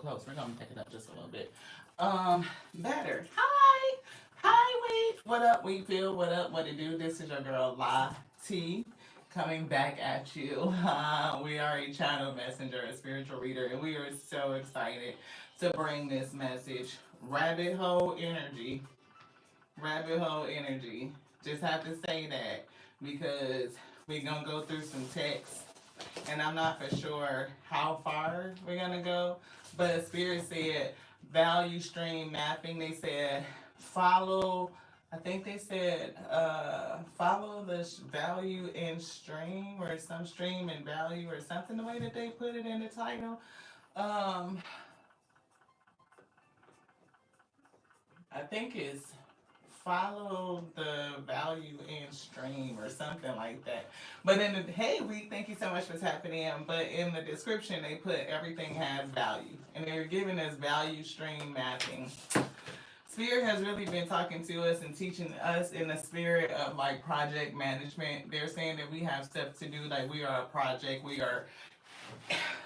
close. We're gonna take it up just a little bit. Better. Hi. Hi, Wheat. What up, Wheatfield? What up? What it do? This is your girl La T coming back at you. We are a channel messenger, a spiritual reader, and we are so excited to bring this message. Rabbit hole energy. Rabbit hole energy. Just have to say that because we're gonna go through some text and I'm not for sure how far we're gonna go. But Spirit said value stream mapping. They said follow. I think they said follow the value in stream or some stream and value or something. The way that they put it in the title. Um, I think it's follow the value in stream or something like that. But in the hey week, thank you so much for tapping in. But in the description, they put everything has value, and they're giving us value stream mapping. Spirit has really been talking to us and teaching us in the spirit of like project management. They're saying that we have stuff to do, like we are a project, we are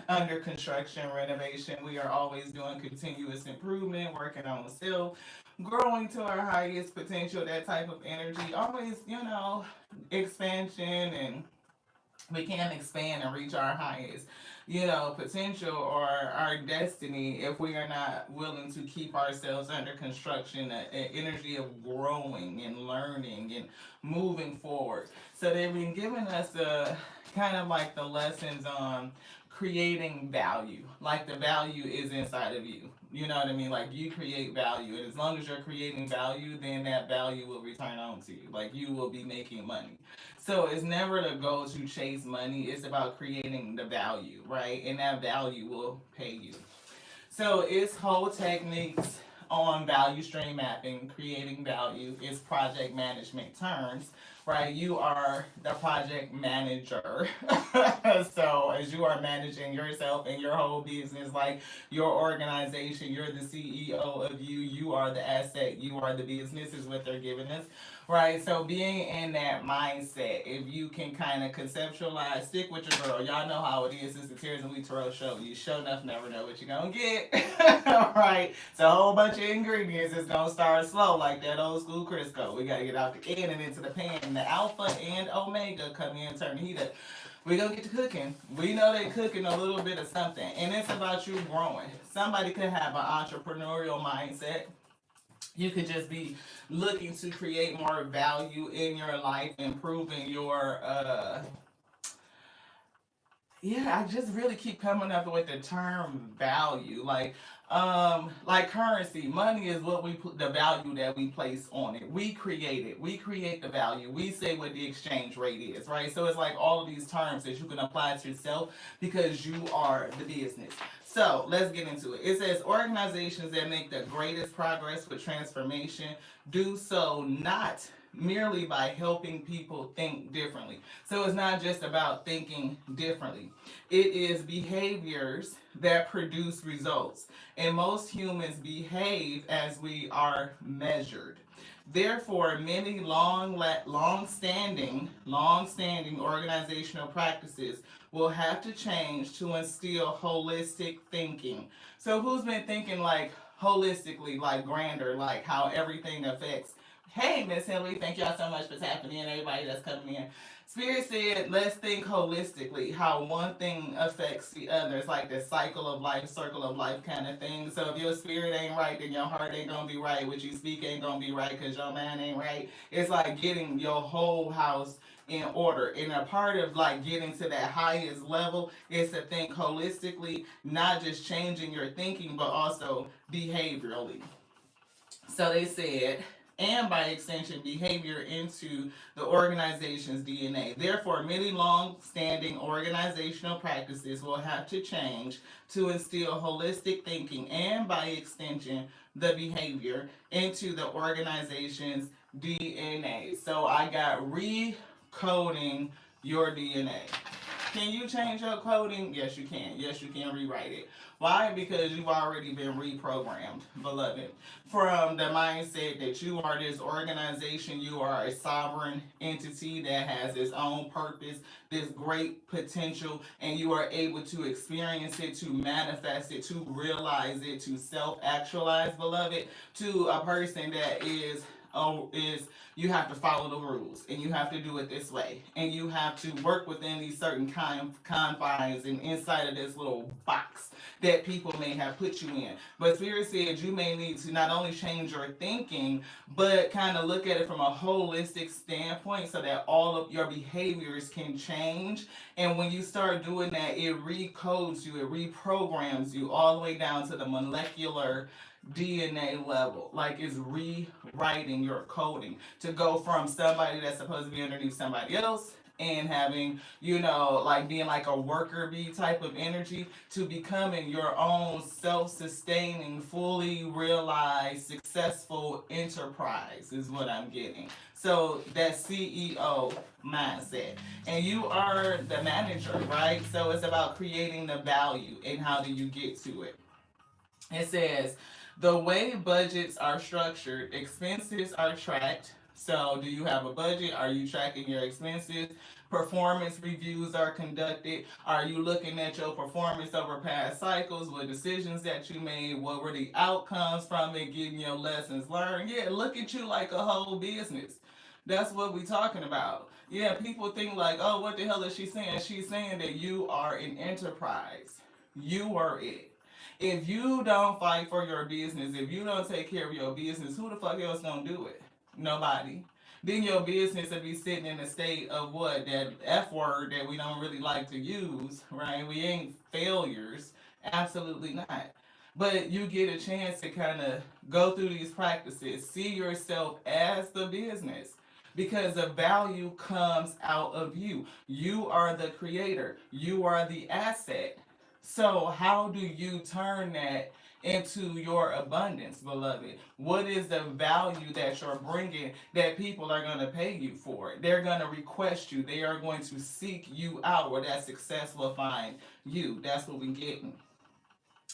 under construction, renovation. We are always doing continuous improvement, working on self, growing to our highest potential, that type of energy. Always, expansion, and we can expand and reach our highest, potential or our destiny if we are not willing to keep ourselves under construction, an energy of growing and learning and moving forward. So they've been giving us the kind of like the lessons on creating value. Like the value is inside of you. You know what I mean? Like you create value, and as long as you're creating value, then that value will return on to you. Like you will be making money. So it's never the goal to chase money. It's about creating the value, right? And that value will pay you. So it's whole techniques on value stream mapping, creating value, is project management terms, right? You are the project manager. So as you are managing yourself and your whole business, like your organization, you're the CEO of you, you are the asset, you are the business is what they're giving us. Right, so being in that mindset, if you can kind of conceptualize, stick with your girl. Y'all know how it is. It's the Tears and We Tarot show. You sure enough never know what you're gonna get. Right, it's a whole bunch of ingredients. It's gonna start slow like that old school Crisco. We gotta get out the can and into the pan. And the alpha and omega come in and turn the heat up. We gonna get to cooking. We know they cooking a little bit of something, and it's about you growing. Somebody could have an entrepreneurial mindset. You could just be looking to create more value in your life, improving your yeah, I just really keep coming up with the term value. Like currency, money is what the value that we place on it. We create it. We create the value. We say what the exchange rate is, right? So it's like all of these terms that you can apply to yourself because you are the business. So let's get into it. It says organizations that make the greatest progress with transformation do so not merely by helping people think differently. So it's not just about thinking differently. It is behaviors that produce results. And most humans behave as we are measured. Therefore, many long-standing organizational practices will have to change to instill holistic thinking. So, who's been thinking like holistically, like grander, like how everything affects? Hey, Miss Hillary, thank y'all so much for tapping in. Everybody that's coming in. Spirit said, let's think holistically, how one thing affects the other. It's like the cycle of life, circle of life kind of thing. So if your spirit ain't right, then your heart ain't going to be right. What you speak ain't going to be right because your mind ain't right. It's like getting your whole house in order. And a part of like getting to that highest level is to think holistically, not just changing your thinking, but also behaviorally. So they said, and by extension, behavior into the organization's DNA. Therefore, many long standing organizational practices will have to change to instill holistic thinking and, by extension, the behavior into the organization's DNA. So I got recoding your DNA. Can you change your coding? Yes, you can. Yes, you can rewrite it. Why? Because you've already been reprogrammed, beloved, from the mindset that you are this organization, you are a sovereign entity that has its own purpose, this great potential, and you are able to experience it, to manifest it, to realize it, to self actualize, beloved, to a person that is you have to follow the rules and you have to do it this way and you have to work within these certain confines and inside of this little box that people may have put you in. But Spirit said you may need to not only change your thinking, but kind of look at it from a holistic standpoint so that all of your behaviors can change. And when you start doing that, it recodes you, it reprograms you all the way down to the molecular DNA level. Like it's rewriting your coding to go from somebody that's supposed to be underneath somebody else and having, like being like a worker bee type of energy to becoming your own self sustaining, fully realized, successful enterprise is what I'm getting. So that CEO mindset. And you are the manager, right? So it's about creating the value and how do you get to it. It says, the way budgets are structured, expenses are tracked. So, do you have a budget? Are you tracking your expenses? Performance reviews are conducted. Are you looking at your performance over past cycles? What decisions that you made? What were the outcomes from it? Getting your lessons learned? Yeah, look at you like a whole business. That's what we're talking about. Yeah, people think like, oh, what the hell is she saying? She's saying that you are an enterprise. You are it. If you don't fight for your business, if you don't take care of your business, who the fuck else gonna do it? Nobody. Then your business will be sitting in a state of what? That F word that we don't really like to use, right? We ain't failures. Absolutely not. But you get a chance to kind of go through these practices, see yourself as the business. Because the value comes out of you. You are the creator. You are the asset. So, how do you turn that into your abundance, beloved? What is the value that you're bringing that people are going to pay you for? They're going to request you. They are going to seek you out where that success will find you. That's what we're getting.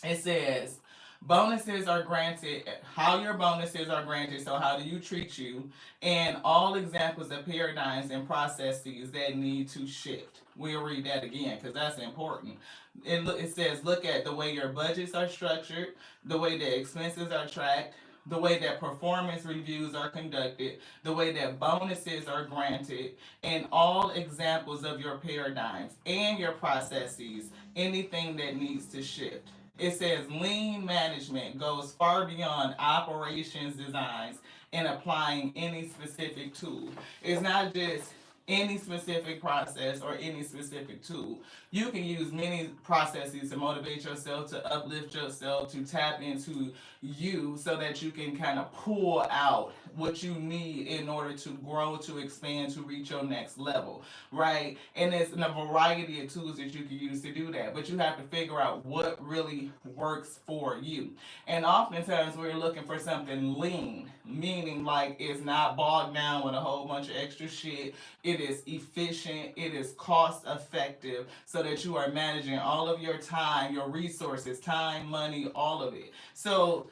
It says, bonuses are granted, how your bonuses are granted, so how do you treat you, and all examples of paradigms and processes that need to shift. We'll read that again because that's important. It says, look at the way your budgets are structured, the way that expenses are tracked, the way that performance reviews are conducted, the way that bonuses are granted, and all examples of your paradigms and your processes, anything that needs to shift. It says lean management goes far beyond operations designs and applying any specific tool. It's not just any specific process or any specific tool. You can use many processes to motivate yourself, to uplift yourself, to tap into you so that you can kind of pull out what you need in order to grow, to expand, to reach your next level, right? And it's a variety of tools that you can use to do that, but you have to figure out what really works for you. And oftentimes we're looking for something lean, meaning like it's not bogged down with a whole bunch of extra shit. It is efficient, it is cost effective, so that you are managing all of your time, your resources, time, money, all of it. So,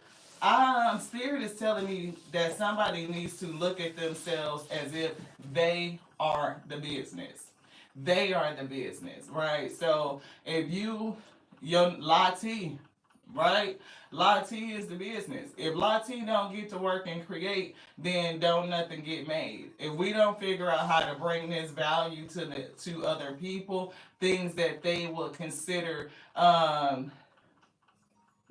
Spirit is telling me that somebody needs to look at themselves as if they are the business. They are the business, right? So, if your Lati, right? Lati is the business. If Lati don't get to work and create, then don't nothing get made. If we don't figure out how to bring this value to other people, things that they will consider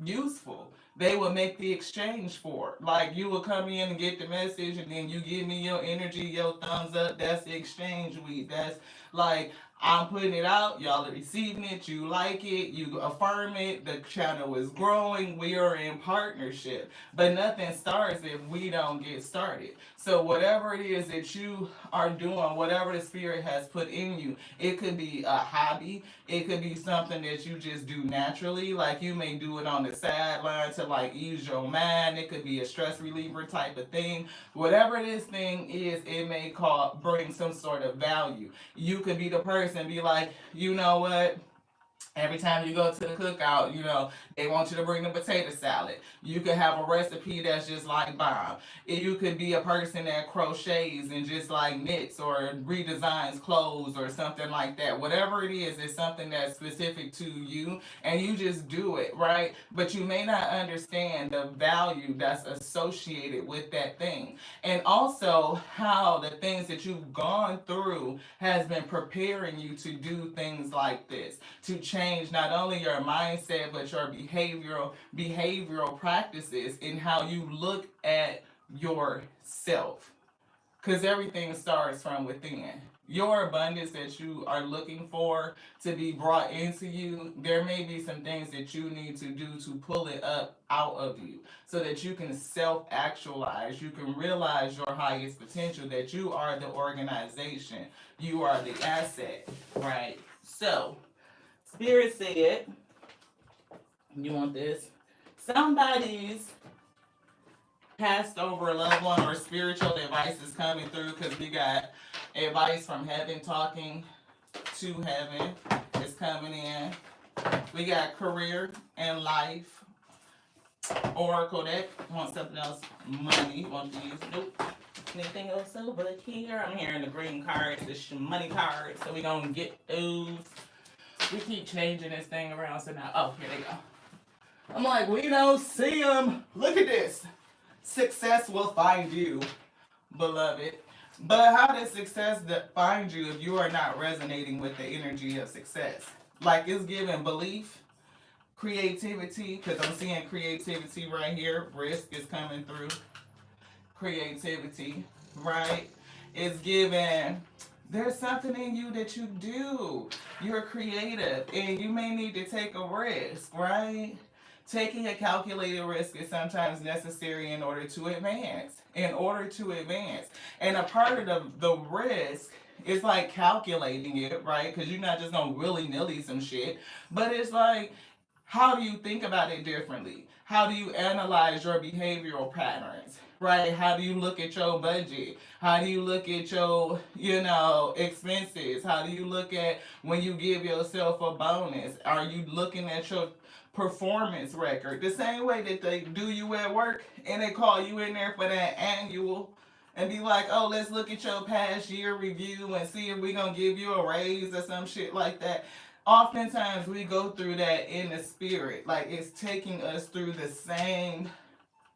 useful, they will make the exchange for. Like you will come in and get the message, and then you give me your energy, your thumbs up. That's the exchange we. That's like I'm putting it out, y'all are receiving it, you like it, you affirm it, the channel is growing, we are in partnership. But nothing starts if we don't get started. So whatever it is that you are doing, whatever the spirit has put in you, it could be a hobby, it could be something that you just do naturally, like you may do it on the sideline to like ease your mind, it could be a stress reliever type of thing. Whatever this thing is, it may bring some sort of value. You could be the person, be like, you know what? Every time you go to the cookout, They want you to bring the potato salad. You could have a recipe that's just like bomb. You could be a person that crochets and just like knits or redesigns clothes or something like that. Whatever it is, it's something that's specific to you and you just do it, right? But you may not understand the value that's associated with that thing. And also how the things that you've gone through has been preparing you to do things like this, to change not only your mindset but your behavioral practices in how you look at yourself, because everything starts from within. Your abundance that you are looking for to be brought into you, there may be some things that you need to do to pull it up out of you so that you can self actualize. You can realize your highest potential, that you are the organization, you are the asset, right? So, Spirit said, you want this? Somebody's passed over a loved one or spiritual advice is coming through because we got advice from heaven talking to heaven is coming in. We got career and life. Oracle deck. Want something else? Money. Want to use? Nope. Anything else over here? I'm hearing the green cards, the money cards. So we gonna get those. We keep changing this thing around. So now, oh, here they go. I'm like, we don't see them. Look at this. Success will find you, beloved. But how does success find you if you are not resonating with the energy of success? Like it's giving belief, creativity, because I'm seeing creativity right here. Risk is coming through. Creativity, right? It's giving, there's something in you that you do. You're creative and you may need to take a risk, right? Taking a calculated risk is sometimes necessary in order to advance. In order to advance. And a part of the risk is like calculating it, right? Because you're not just going to willy-nilly some shit. But it's like, how do you think about it differently? How do you analyze your behavioral patterns? Right? How do you look at your budget? How do you look at your, expenses? How do you look at when you give yourself a bonus? Are you looking at your performance record the same way that they do you at work and they call you in there for that annual and be like, oh, let's look at your past year review and see if we're gonna give you a raise or some shit like that. Oftentimes we go through that in the spirit, like it's taking us through the same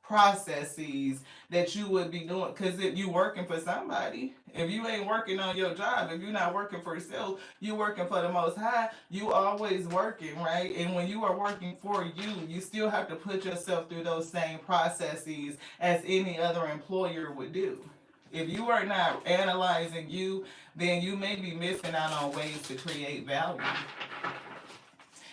processes that you would be doing, because if you working for somebody, if you ain't working on your job, if you're not working for yourself, you working for the Most High, you always working, right? And when you are working for you, you still have to put yourself through those same processes as any other employer would do. If you are not analyzing you, then you may be missing out on ways to create value.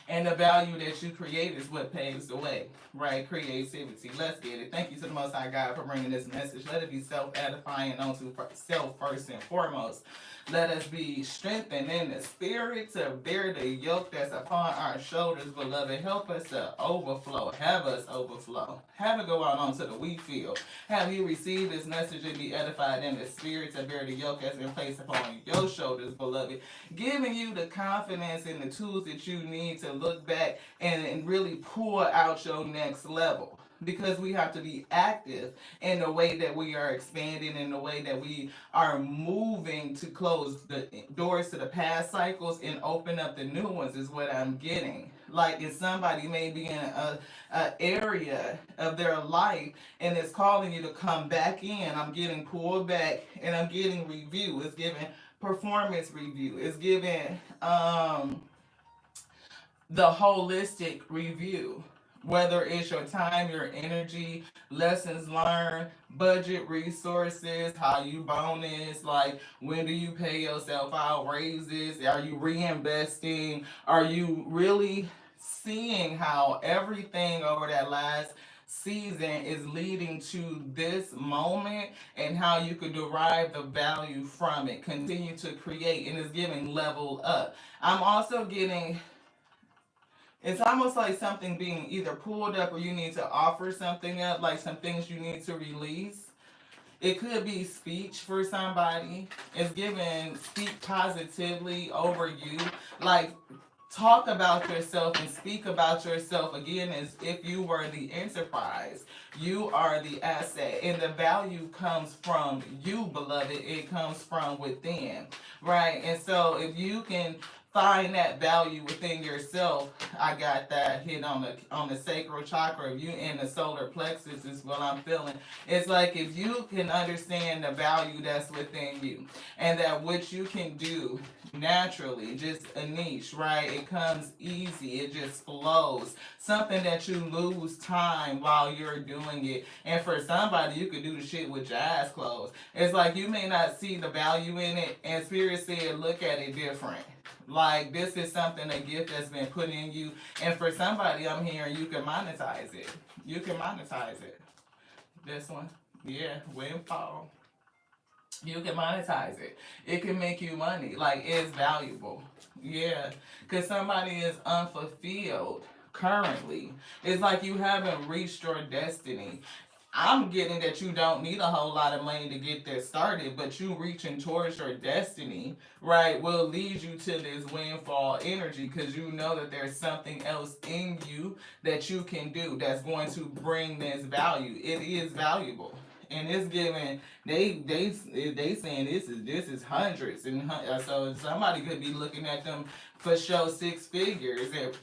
And the value that you create is what paves the way, right? Creativity. Let's get it. Thank you to the Most High God for bringing this message. Let it be self-edifying unto self first and foremost. Let us be strengthened in the spirit to bear the yoke that's upon our shoulders, beloved. Help us to overflow. Have us overflow. Have it go out onto the wheat field. Have you received this message and be edified in the spirit to bear the yoke that's been placed upon your shoulders, beloved. Giving you the confidence and the tools that you need to look back and really pull out your next level. Because we have to be active in the way that we are expanding, in the way that we are moving to close the doors to the past cycles and open up the new ones, is what I'm getting. Like if somebody may be in a area of their life and it's calling you to come back in, I'm getting pulled back and I'm getting review. It's giving performance review. It's giving the holistic review, whether it's your time, your energy, lessons learned, budget, resources, how you bonus, like when do you pay yourself out, raises, are you reinvesting, are you really seeing how everything over that last season is leading to this moment and how you could derive the value from it, continue to create, and it's giving level up. I'm also getting, it's almost like something being either pulled up or you need to offer something up, like some things you need to release. It could be speech for somebody. It's giving speak positively over you. Like talk about yourself and speak about yourself again as if you were the enterprise. You are the asset, and the value comes from you, beloved. It comes from within, right? And so if you can find that value within yourself, I got that hit on the sacral chakra. If you in the solar plexus is what I'm feeling. It's like if you can understand the value that's within you, and that what you can do naturally, just a niche, right? It comes easy, it just flows. Something that you lose time while you're doing it. And for somebody, you could do the shit with your eyes closed. It's like you may not see the value in it, and Spirit said, look at it different. Like this is something, a gift that's been put in you. And for somebody, I'm hearing you can monetize it. You can monetize it. This one. Yeah, windfall. You can monetize it. It can make you money. Like it's valuable. Yeah. Cause somebody is unfulfilled currently. It's like you haven't reached your destiny. I'm getting that you don't need a whole lot of money to get that started, but you reaching towards your destiny, right, will lead you to this windfall energy because you know that there's something else in you that you can do that's going to bring this value. It is valuable. And it's giving they saying this is hundreds so somebody could be looking at them for show 6 figures and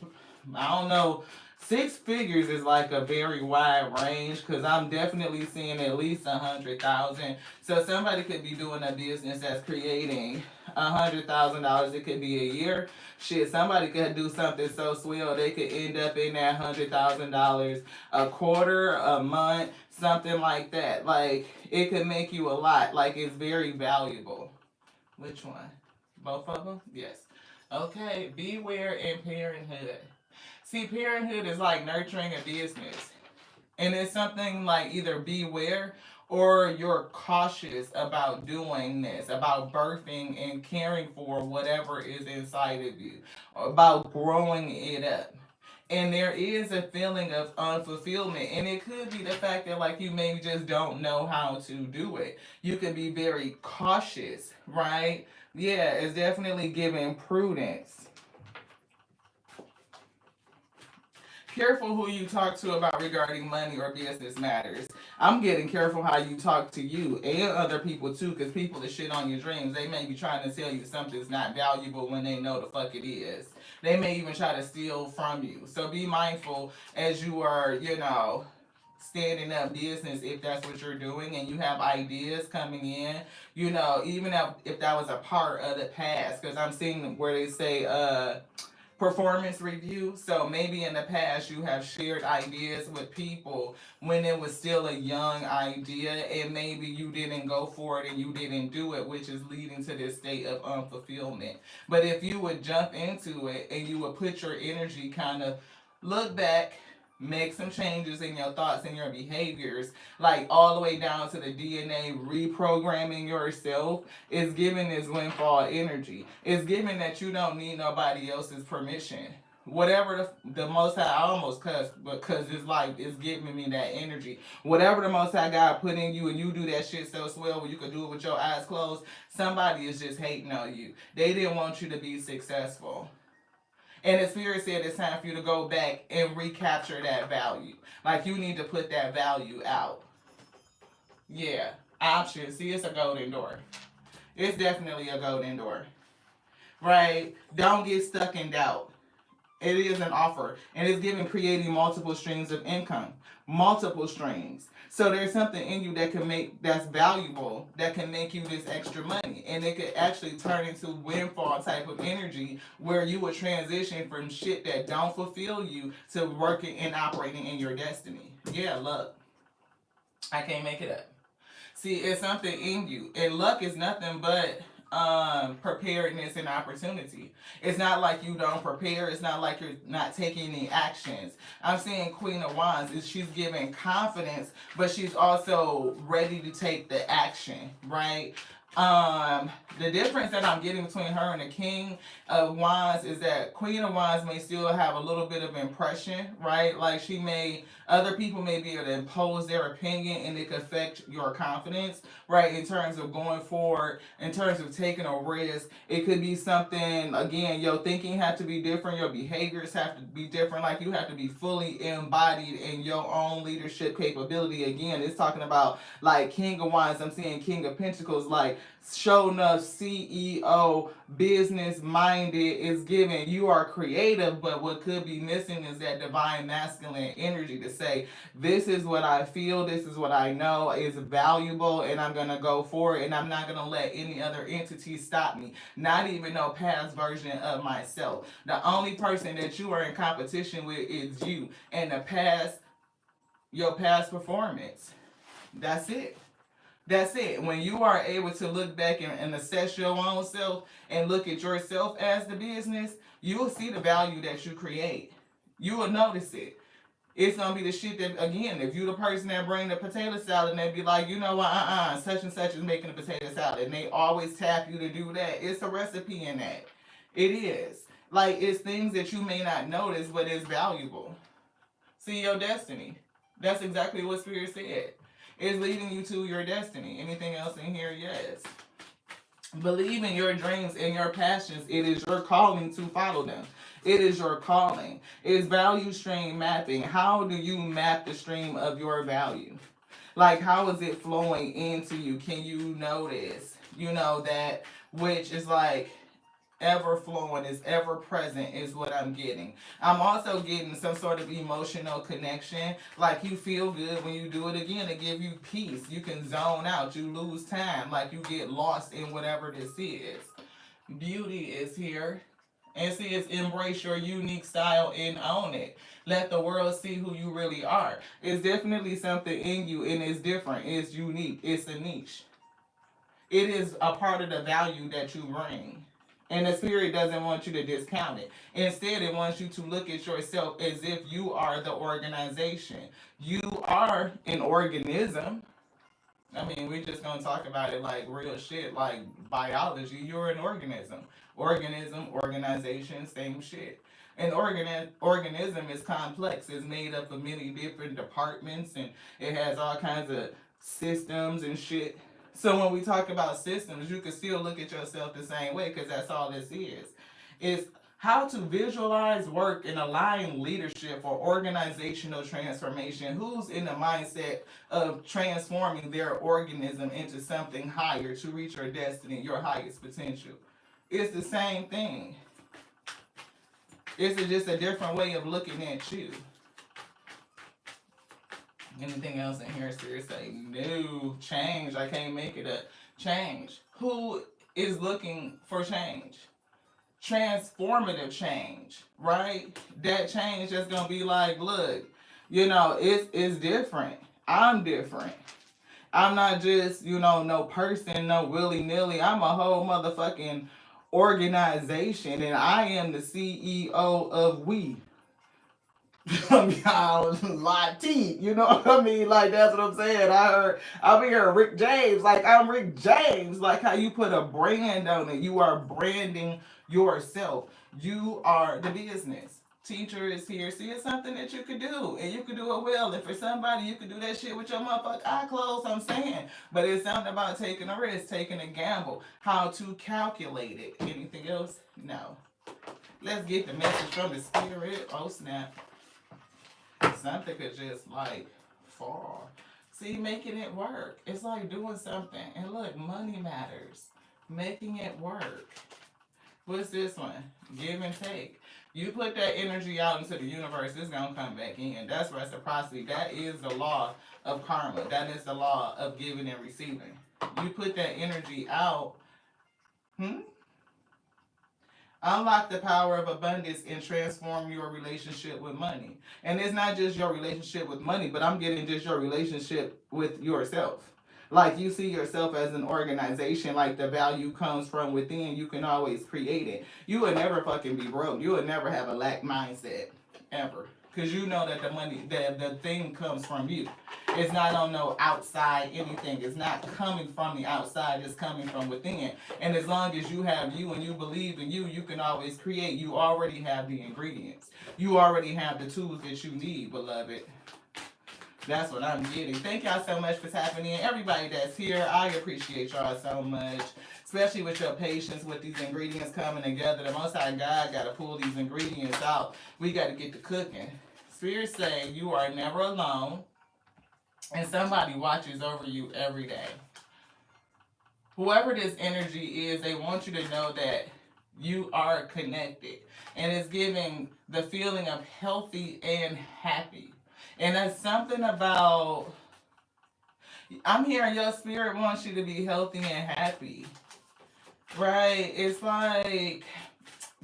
I don't know. 6 figures is like a very wide range because I'm definitely seeing at least 100,000. So somebody could be doing a business that's creating $100,000. It could be a year. Shit, somebody could do something so swell they could end up in that $100,000 a quarter, a month, something like that. Like it could make you a lot. Like it's very valuable. Which one? Both of them? Yes. Okay, beware and parenthood. See, parenthood is like nurturing a business. And it's something like either beware or you're cautious about doing this, about birthing and caring for whatever is inside of you, about growing it up. And there is a feeling of unfulfillment. And it could be the fact that, like, you maybe just don't know how to do it. You can be very cautious, right? Yeah, it's definitely giving prudence. Careful who you talk to about regarding money or business matters. I'm getting careful how you talk to you and other people too, because people that shit on your dreams, they may be trying to tell you something's not valuable when they know the fuck it is. They may even try to steal from you. So be mindful as you are, standing up business if that's what you're doing and you have ideas coming in, even if that was a part of the past, because I'm seeing where they say, performance review. So maybe in the past you have shared ideas with people when it was still a young idea and maybe you didn't go for it and you didn't do it, which is leading to this state of unfulfillment. But if you would jump into it and you would put your energy kind of look back, make some changes in your thoughts and your behaviors, like all the way down to the DNA reprogramming yourself, is giving this windfall energy. It's giving that you don't need nobody else's permission. Whatever the most high, I almost cussed because it's like it's giving me that energy. Whatever the most high God put in you and you do that shit so swell where you could do it with your eyes closed, somebody is just hating on you. They didn't want you to be successful. And the spirit said it's time for you to go back and recapture that value. Like you need to put that value out. Yeah. Options. See, it's a golden door. It's definitely a golden door. Right? Don't get stuck in doubt. It is an offer. And it's giving creating multiple streams of income. Multiple streams. So there's something in you that can make that's valuable that can make you this extra money. And it could actually turn into windfall type of energy where you would transition from shit that don't fulfill you to working and operating in your destiny. Yeah, luck. I can't make it up. See, it's something in you. And luck is nothing but preparedness and opportunity. It's not like you don't prepare. It's not like you're not taking any actions. I'm seeing Queen of Wands is she's giving confidence, but she's also ready to take the action, right? The difference that I'm getting between her and the King of Wands is that Queen of Wands may still have a little bit of impression, right? Like she may, other people may be able to impose their opinion and it could affect your confidence, right? In terms of going forward, in terms of taking a risk, it could be something, again, your thinking have to be different, your behaviors have to be different, like you have to be fully embodied in your own leadership capability. Again, it's talking about like King of Wands, I'm seeing King of Pentacles, like show enough CEO, business minded is given. You are creative, but what could be missing is that divine masculine energy to say, this is what I feel, this is what I know is valuable, and I'm gonna go for it, and I'm not gonna let any other entity stop me. Not even no past version of myself. The only person that you are in competition with is you and the past, your past performance. That's it. That's it. When you are able to look back and assess your own self and look at yourself as the business, you will see the value that you create. You will notice it. It's gonna be the shit that, again, if you the person that bring the potato salad and they be like, you know what, such and such is making a potato salad, and they always tap you to do that. It's a recipe in that. It is. Like, it's things that you may not notice, but it's valuable. See your destiny. That's exactly what Spirit said. It's leading you to your destiny. Anything else in here? Yes. Believe in your dreams and your passions. It is your calling to follow them. It is your calling. It's value stream mapping. How do you map the stream of your value? Like, how is it flowing into you? Can you notice, that which is like ever flowing, is ever present, is what I'm getting. I'm also getting some sort of emotional connection. Like you feel good when you do it again. It gives you peace. You can zone out. You lose time. Like you get lost in whatever this is. Beauty is here. And see, it's embrace your unique style and own it. Let the world see who you really are. It's definitely something in you and it's different. It's unique. It's a niche. It is a part of the value that you bring. And the spirit doesn't want you to discount it. Instead, it wants you to look at yourself as if you are the organization. You are an organism. I mean, we're just gonna talk about it like real shit, like biology. You're an organism. Organism, organization, same shit. An organism is complex. It's made up of many different departments, and it has all kinds of systems and shit. So when we talk about systems, you can still look at yourself the same way because that's all this is. It's how to visualize work and align leadership or organizational transformation. Who's in the mindset of transforming their organism into something higher to reach your destiny, your highest potential? It's the same thing. It's just a different way of looking at you. Anything else in here? Seriously, no change. I can't make it a change. Who is looking for change? Transformative change, right? That change that's gonna be like, look, it's different. I'm different. I'm not just, no person, no willy nilly. I'm a whole motherfucking organization, and I am the CEO of we. Y'all lot teeth, you know what I mean? Like that's what I'm saying. I'm here Rick James, like I'm Rick James, like how you put a brand on it. You are branding yourself. You are the business. Teacher is here. See, it's something that you could do, and you could do it well. And for somebody, you could do that shit with your motherfucking eye closed. I'm saying, but it's something about taking a risk, taking a gamble. How to calculate it. Anything else? No. Let's get the message from the spirit. Oh snap. Something could just like fall. See, making it work. It's like doing something. And look, money matters. Making it work. What's this one? Give and take. You put that energy out into the universe, it's gonna come back in. That's reciprocity. That is the law of karma. That is the law of giving and receiving. You put that energy out. Unlock the power of abundance and transform your relationship with money. And it's not just your relationship with money, but I'm getting just your relationship with yourself. Like you see yourself as an organization, like the value comes from within. You can always create it. You would never fucking be broke. You would never have a lack mindset. Ever. Because you know that the money, the thing comes from you. It's not on no outside anything. It's not coming from the outside. It's coming from within. And as long as you have you and you believe in you, you can always create. You already have the ingredients. You already have the tools that you need, beloved. That's what I'm getting. Thank y'all so much for tapping in. Everybody that's here, I appreciate y'all so much. Especially with your patience with these ingredients coming together. The Most High God got to pull these ingredients out. We got to get to cooking. Spirit say you are never alone. And somebody watches over you every day. Whoever this energy is, they want you to know that you are connected. And it's giving the feeling of healthy and happy. And that's something about, I'm hearing your spirit wants you to be healthy and happy. Right? It's like,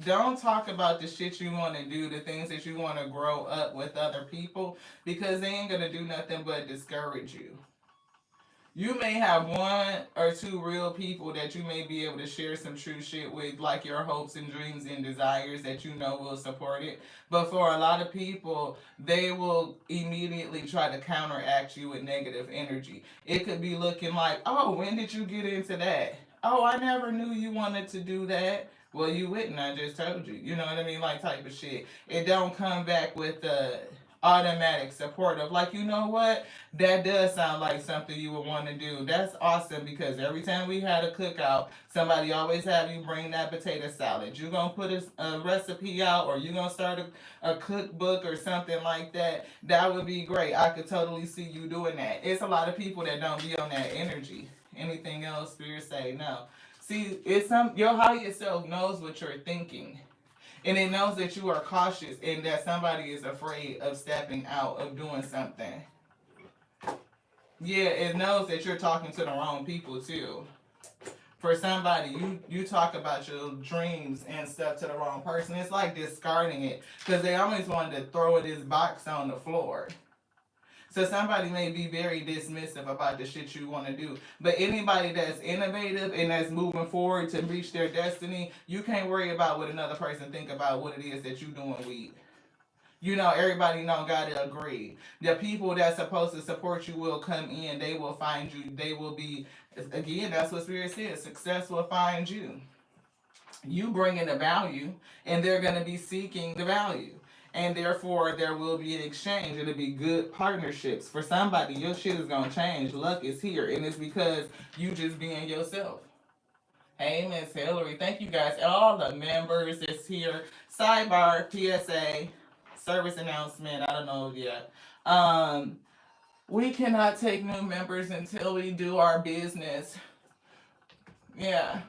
don't talk about the shit you want to do, the things that you want to grow up with other people, because they ain't going to do nothing but discourage you. You may have one or two real people that you may be able to share some true shit with, like your hopes and dreams and desires that you know will support it. But for a lot of people, they will immediately try to counteract you with negative energy. It could be looking like, oh, when did you get into that? Oh, I never knew you wanted to do that. Well, you wouldn't. I just told you. You know what I mean? Like type of shit. It don't come back with the automatic support of like, you know what? That does sound like something you would want to do. That's awesome because every time we had a cookout, somebody always have you bring that potato salad. You gonna put a recipe out or you gonna start a cookbook or something like that. That would be great. I could totally see you doing that. It's a lot of people that don't be on that energy. Anything else, spirit say no. See, it's your higher self knows what you're thinking. And it knows that you are cautious and that somebody is afraid of stepping out, of doing something. Yeah, it knows that you're talking to the wrong people too. For somebody, you talk about your dreams and stuff to the wrong person. It's like discarding it because they always wanted to throw this box on the floor. So somebody may be very dismissive about the shit you want to do. But anybody that's innovative and that's moving forward to reach their destiny, you can't worry about what another person think about what it is that you doing with. You know, everybody don't gotta agree. The people that's supposed to support you will come in. They will find you. They will be, again, that's what Spirit says. Success will find you. You bring in the value, and they're going to be seeking the value. And therefore, there will be an exchange. It'll be good partnerships. For somebody, your shit is going to change. Luck is here. And it's because you just being yourself. Hey, Miss Hillary. Thank you guys. All the members is here. Sidebar, PSA, service announcement. I don't know yet. We cannot take new members until we do our business. Yeah.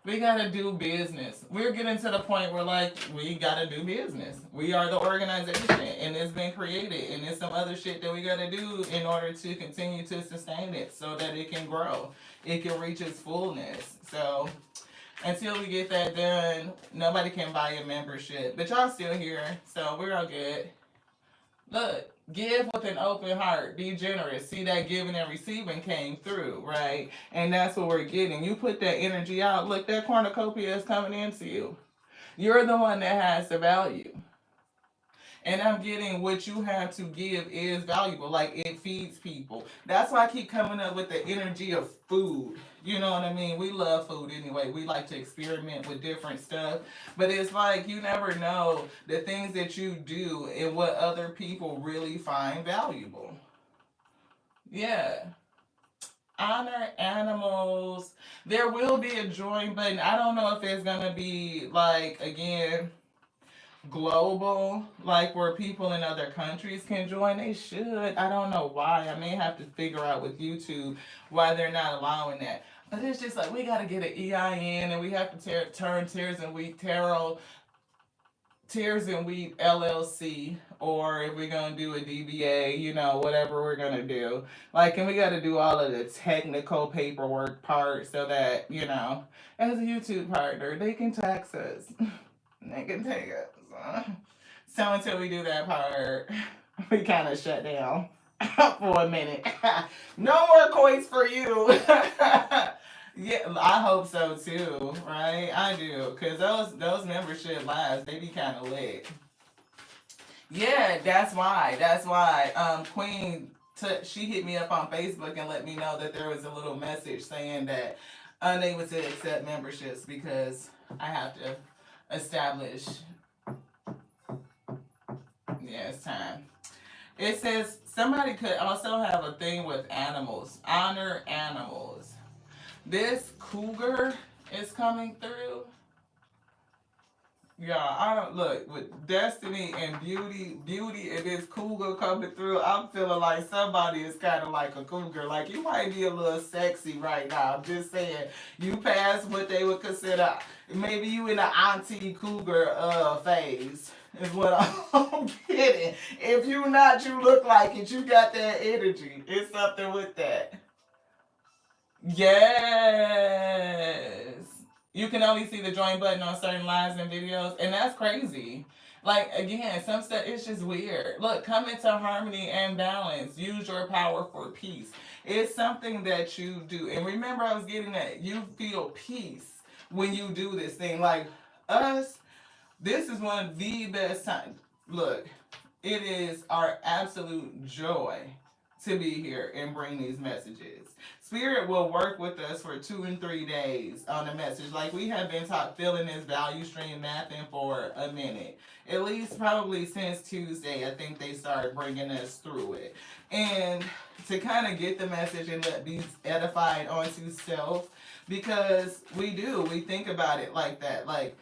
We gotta do business. We're getting to the point where like we gotta do business. We are the organization and it's been created and there's some other shit that we gotta do in order to continue to sustain it so that it can grow. It can reach its fullness. So until we get that done, nobody can buy a membership. But y'all still here, so we're all good. Look, give with an open heart. Be generous. See that giving and receiving came through, right? And that's what we're getting. You put that energy out. Look, that cornucopia is coming into you. You're the one that has the value. And I'm getting what you have to give is valuable. Like it feeds people. That's why I keep coming up with the energy of food. You know what I mean? We love food anyway. We like to experiment with different stuff. But it's like you never know the things that you do and what other people really find valuable. Yeah. Honor animals. There will be a join button. I don't know if it's going to be like, again, global, like where people in other countries can join. They should. I don't know why. I may have to figure out with YouTube why they're not allowing that. But it's just like we got to get an EIN and we have to turn Tears and Wheat Tarot, Tears and Wheat LLC, or if we're going to do a DBA, you know, whatever we're going to do. Like, and we got to do all of the technical paperwork part so that, you know, as a YouTube partner, they can tax us. They can take us. So until we do that part, we kind of shut down for a minute. No more coins for you. Yeah, I hope so too, right? I do, cause those membership lives they be kind of lit. Yeah, that's why. That's why. Queen, she hit me up on Facebook and let me know that there was a little message saying that unable to accept memberships because I have to establish. Yeah, it's time. It says somebody could also have a thing with animals. Honor animals. This cougar is coming through. Yeah, I don't look with destiny and beauty and this cougar coming through. I'm feeling like somebody is kind of like a cougar. Like you might be a little sexy right now. I'm just saying, you pass what they would consider. Maybe you in the auntie cougar phase is what I'm getting. If you not, you look like it. You got that energy. It's something with that. Yes. You can only see the join button on certain lives and videos, and that's crazy. Like again, some stuff it's just weird. Look, come into harmony and balance. Use your power for peace. It's something that you do. And remember I was getting that you feel peace when you do this thing. Like us, this is one of the best times. Look, it is our absolute joy to be here and bring these messages. Spirit will work with us for 2 and 3 days on a message. Like we have been feeling this value stream mapping for a minute. At least probably since Tuesday, I think they started bringing us through it. And to kind of get the message and let be edified onto self, because we think about it like that. Like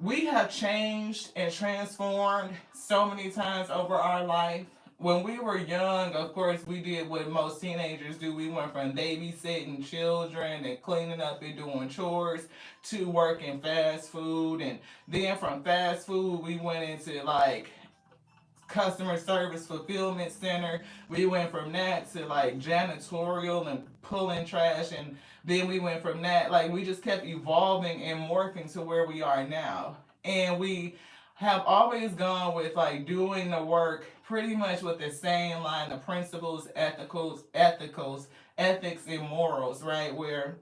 we have changed and transformed so many times over our life. When we were young, of course, we did what most teenagers do. We went from babysitting children and cleaning up and doing chores to working fast food. And then from fast food, we went into like customer service fulfillment center. We went from that to like janitorial and pulling trash, and then we went from that, like we just kept evolving and morphing to where we are now. And we have always gone with like doing the work pretty much with the same line of principles, ethics and morals, right? Where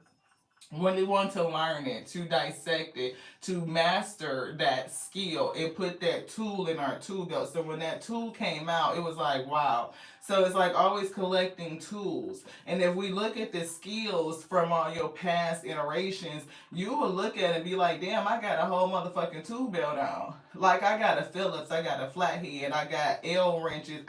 when we want to learn it, to dissect it, to master that skill and put that tool in our tool belt. So when that tool came out, it was like, wow. So it's like always collecting tools. And if we look at the skills from all your past iterations, you will look at it and be like, damn, I got a whole motherfucking tool belt on. Like I got a Phillips, I got a flathead, I got Allen wrenches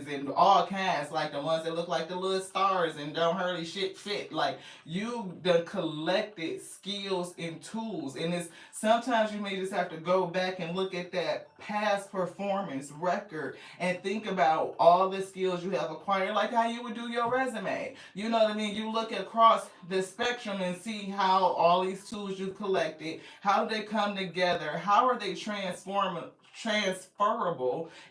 and all kinds, like the ones that look like the little stars and don't hardly shit fit. Like you the collected skills and tools. And it's sometimes you may just have to go back and look at that past performance record and think about all the skills you have acquired, like how you would do your resume. You know what I mean? You look across the spectrum and see how all these tools you've collected, how do they come together, how are they transferable,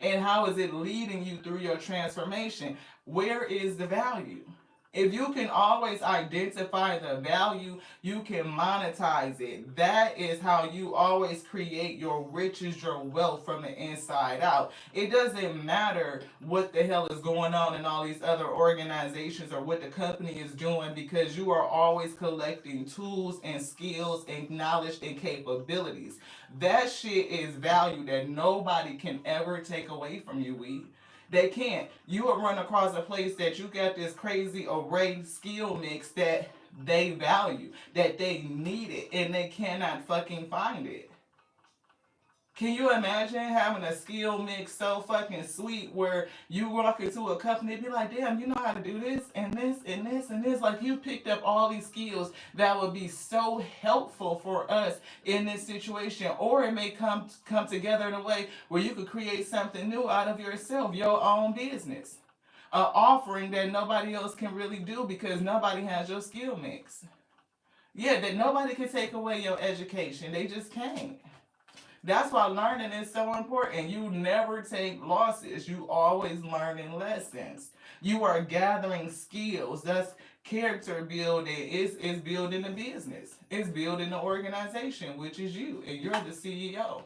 and how is it leading you through your transformation? Where is the value? If you can always identify the value, you can monetize it. That is how you always create your riches, your wealth from the inside out. It doesn't matter what the hell is going on in all these other organizations or what the company is doing, because you are always collecting tools and skills and knowledge and capabilities. That shit is value that nobody can ever take away from you, we. They can't. You will run across a place that you got this crazy array skill mix that they value, that they need it, and they cannot fucking find it. Can you imagine having a skill mix so fucking sweet where you walk into a company and be like, damn, you know how to do this and this and this and this? Like you picked up all these skills that would be so helpful for us in this situation. Or it may come together in a way where you could create something new out of yourself, your own business. An offering that nobody else can really do because nobody has your skill mix. Yeah, that nobody can take away your education. They just can't. That's why learning is so important. You never take losses. You always learning lessons. You are gathering skills. That's character building. It's building a business. It's building the organization, which is you, and you're the CEO.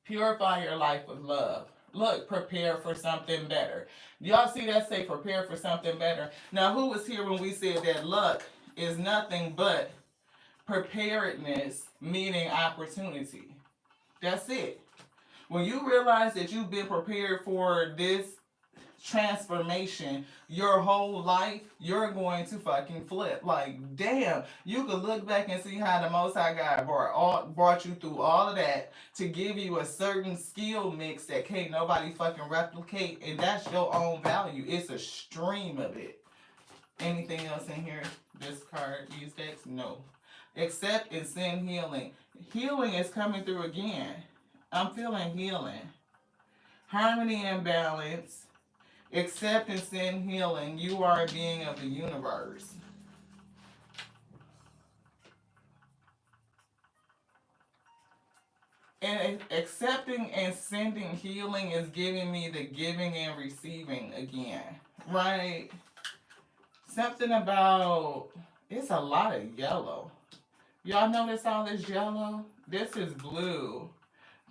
Purify your life with love. Look, prepare for something better. Y'all see that say prepare for something better? Now, who was here when we said that luck is nothing but preparedness, meaning opportunity? That's it. When you realize that you've been prepared for this transformation your whole life, you're going to fucking flip. Like, damn, you could look back and see how the Most High God brought you through all of that to give you a certain skill mix that can't nobody fucking replicate, and that's your own value. It's a stream of it. Anything else in here? This card, these decks? No. Accept and send healing. Healing is coming through again. I'm feeling healing. Harmony and balance. Accept and send healing. You are a being of the universe. And accepting and sending healing is giving me the giving and receiving again. Right? Something about, it's a lot of yellow. Y'all notice all this yellow? This is blue.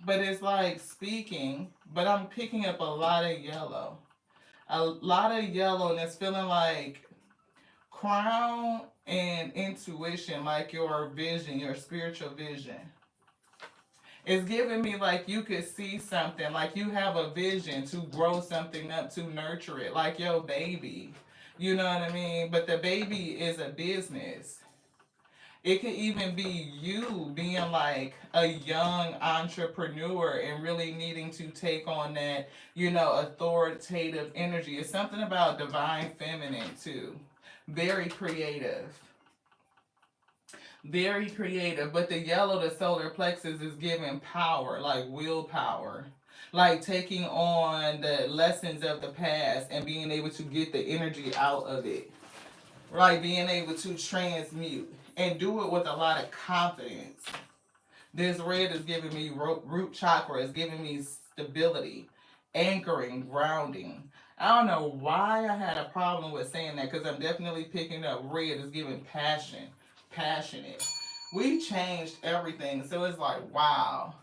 But it's like speaking, but I'm picking up a lot of yellow. A lot of yellow, and it's feeling like crown and intuition, like your vision, your spiritual vision. It's giving me like you could see something, like you have a vision to grow something up, to nurture it, like your baby. You know what I mean? But the baby is a business. It could even be you being like a young entrepreneur and really needing to take on that, authoritative energy. It's something about divine feminine too. Very creative. Very creative. But the yellow, the solar plexus, is giving power, like willpower. Like taking on the lessons of the past and being able to get the energy out of it. Right, being able to transmute and do it with a lot of confidence. This red is giving me root chakra, is giving me stability, anchoring, grounding. I don't know why I had a problem with saying that because I'm definitely picking up red is giving passion, passionate. We changed everything, so it's like, wow.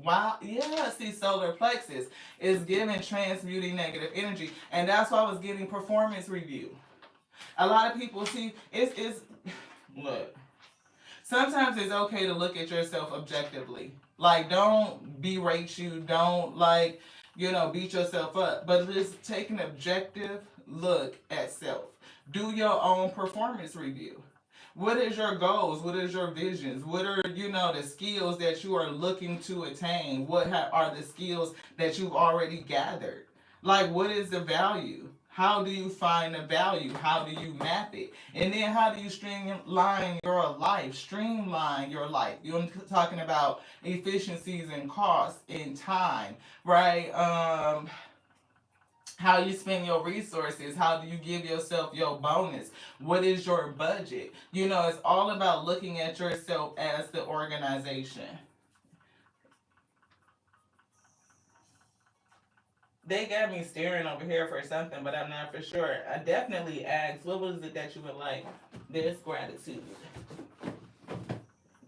Wow, yeah, see, solar plexus is giving transmuting negative energy, and that's why I was getting performance review. A lot of people see it's look. Sometimes it's okay to look at yourself objectively. Like, don't berate you. Don't beat yourself up. But just take an objective look at self. Do your own performance review. What is your goals? What is your visions? What are the skills that you are looking to attain? What are the skills that you've already gathered? Like, what is the value? How do you find the value? How do you map it? And then how do you streamline your life? Streamline your life. You're talking about efficiencies and costs and time, right? How you spend your resources, how do you give yourself your bonus, what is your budget? It's all about looking at yourself as the organization. They got me staring over here for something, but I'm not for sure. I definitely asked, what was it that you would like? This gratitude.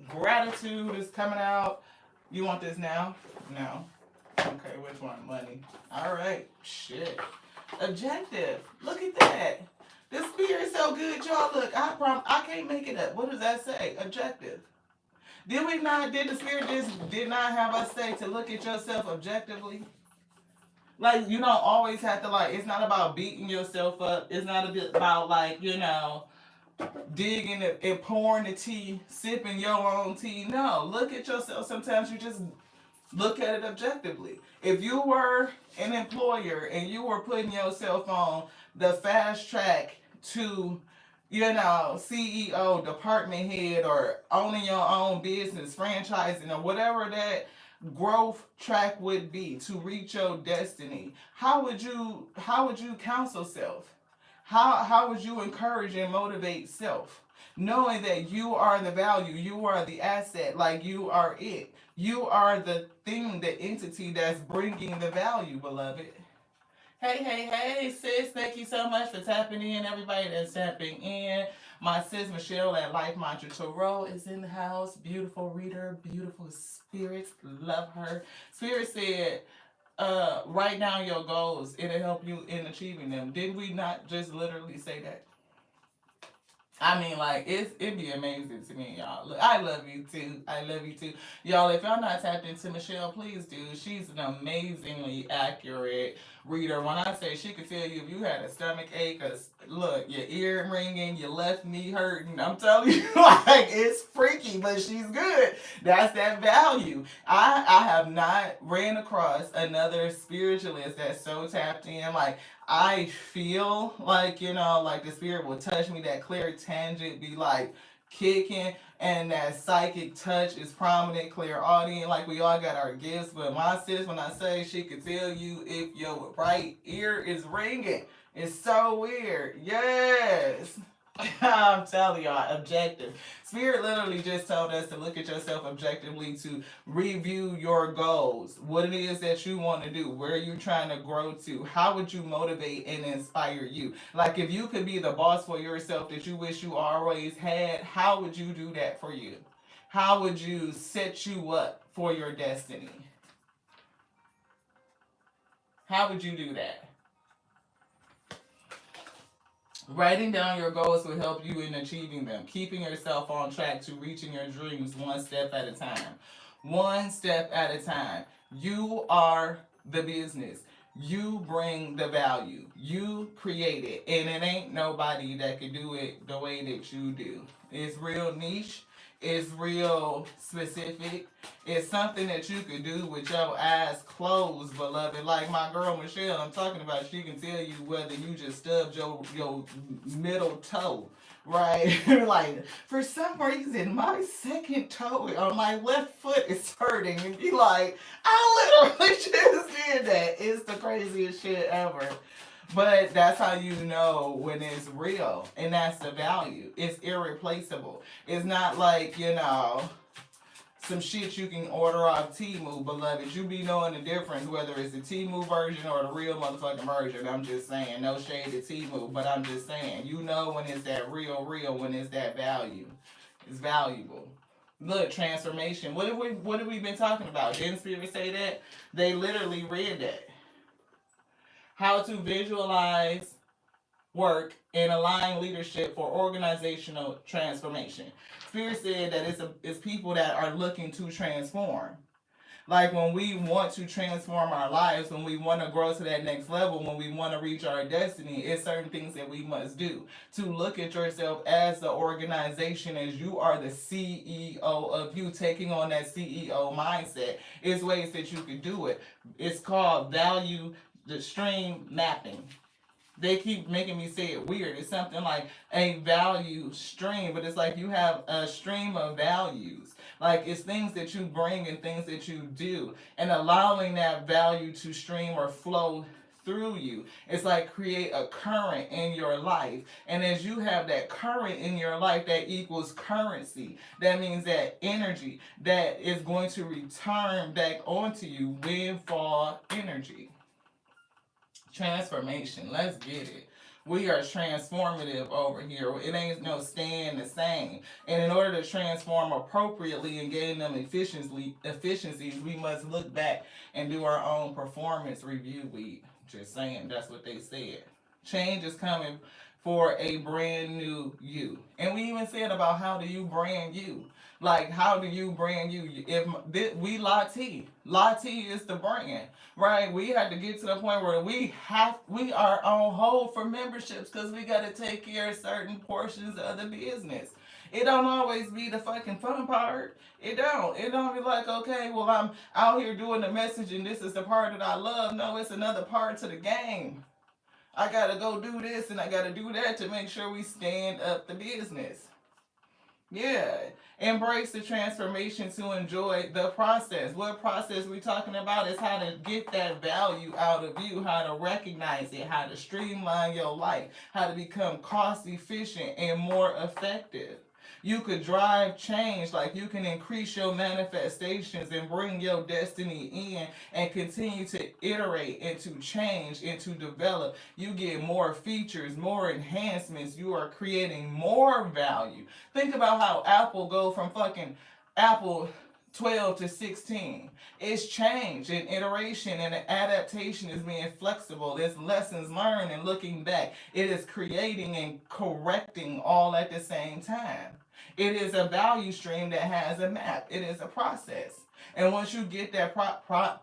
Gratitude is coming out. You want this now? No. Okay, which one? Money. All right. Shit. Objective. Look at that. The spirit's so good, y'all. Look, I can't make it up. What does that say? Objective. Did the spirit just did not have us say to look at yourself objectively? Like, you don't always have to, it's not about beating yourself up. It's not about, digging it and pouring the tea, sipping your own tea. No, look at yourself. Sometimes you just look at it objectively. If you were an employer and you were putting yourself on the fast track to, CEO, department head, or owning your own business, franchising, or whatever that growth track would be to reach your destiny, how would you counsel self? How would you encourage and motivate self? Knowing that you are the value, you are the asset, like you are it. You are the thing, the entity that's bringing the value, beloved. Hey, sis, thank you so much for tapping in. Everybody that's tapping in. My sis Michelle at Life Mantra Tarot is in the house. Beautiful reader, beautiful spirit. Love her. Spirit said, write down your goals. It'll help you in achieving them. Did we not just literally say that? I mean, like, it'd be amazing to me, y'all. Look, I love you too. I love you too. Y'all, if y'all not tapped into Michelle, please do. She's an amazingly accurate reader. When I say she could tell you if you had a stomach ache, look, your ear ringing, your left knee hurting, I'm telling you, like, it's freaky, but she's good. That's that value. I have not ran across another spiritualist that's so tapped in. Like, I feel like, like the spirit will touch me, that clear tangent be like kicking, and that psychic touch is prominent, clear audience. Like, we all got our gifts, but my sis, when I say she could tell you if your right ear is ringing, it's so weird. Yes. I'm telling y'all, objective. Spirit literally just told us to look at yourself objectively, to review your goals, what it is that you want to do, where you're trying to grow to. How would you motivate and inspire you? Like, if you could be the boss for yourself that you wish you always had, how would you do that for you? How would you set you up for your destiny? How would you do that? Writing down your goals will help you in achieving them, keeping yourself on track to reaching your dreams one step at a time. One step at a time. You are the business. You bring the value. You create it. And it ain't nobody that can do it the way that you do. It's real niche. It's real specific. It's something that you could do with your eyes closed, beloved. Like my girl Michelle, I'm talking about, she can tell you whether you just stubbed your middle toe, right? Like, for some reason, my second toe on my left foot is hurting. And be like, I literally just did that. It's the craziest shit ever. But that's how you know when it's real. And that's the value. It's irreplaceable. It's not like, some shit you can order off Temu, beloved. You be knowing the difference, whether it's the Temu version or the real motherfucking version. I'm just saying. No shade to Temu, but I'm just saying. You know when it's that real, when it's that value. It's valuable. Look, transformation. What have we been talking about? Didn't Spirit say that? They literally read that. How to visualize work and align leadership for organizational transformation. Spirit said that it's people that are looking to transform. Like, when we want to transform our lives, when we want to grow to that next level, when we want to reach our destiny, it's certain things that we must do. To look at yourself as the organization, as you are the CEO of you, taking on that CEO mindset. It's ways that you can do it. It's called value the stream mapping. They keep making me say it weird. It's something like a value stream, but it's like you have a stream of values. Like, it's things that you bring and things that you do, and allowing that value to stream or flow through you. It's like create a current in your life. And as you have that current in your life, that equals currency. That means that energy that is going to return back onto you, windfall energy. Transformation. Let's get it. We are transformative over here. It ain't no staying the same. And in order to transform appropriately and gain them efficiencies, we must look back and do our own performance review. We just saying, that's what they said. Change is coming for a brand new you. And we even said about how do you brand you. Like, how do you brand you? If we Lati is the brand, right? We had to get to the point where we are on hold for memberships because we got to take care of certain portions of the business. It don't always be the fucking fun part. It don't. It don't be like, okay, well, I'm out here doing the message and this is the part that I love. No, it's another part to the game. I gotta go do this and I gotta do that to make sure we stand up the business. Yeah. Embrace the transformation to enjoy the process. What process we talking about is how to get that value out of you, how to recognize it, how to streamline your life, how to become cost efficient and more effective. You could drive change, like you can increase your manifestations and bring your destiny in and continue to iterate and to change and to develop. You get more features, more enhancements. You are creating more value. Think about how Apple go from fucking Apple 12 to 16. It's change and iteration and adaptation is being flexible. It's lessons learned and looking back. It is creating and correcting all at the same time. It is a value stream that has a map. It is a process. And once you get that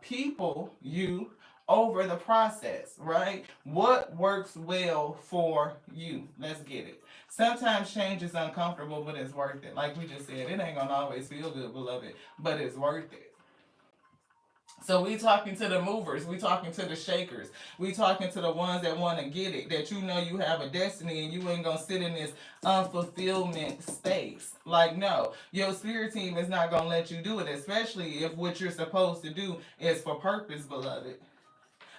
people, you over the process, right? What works well for you? Let's get it. Sometimes change is uncomfortable, but it's worth it. Like we just said, it ain't gonna always feel good, beloved, but it's worth it. So we talking to the movers, we talking to the shakers, we talking to the ones that want to get it, that you know you have a destiny and you ain't gonna sit in this unfulfillment space. Like no, your spirit team is not gonna let you do it, especially if what you're supposed to do is for purpose, beloved.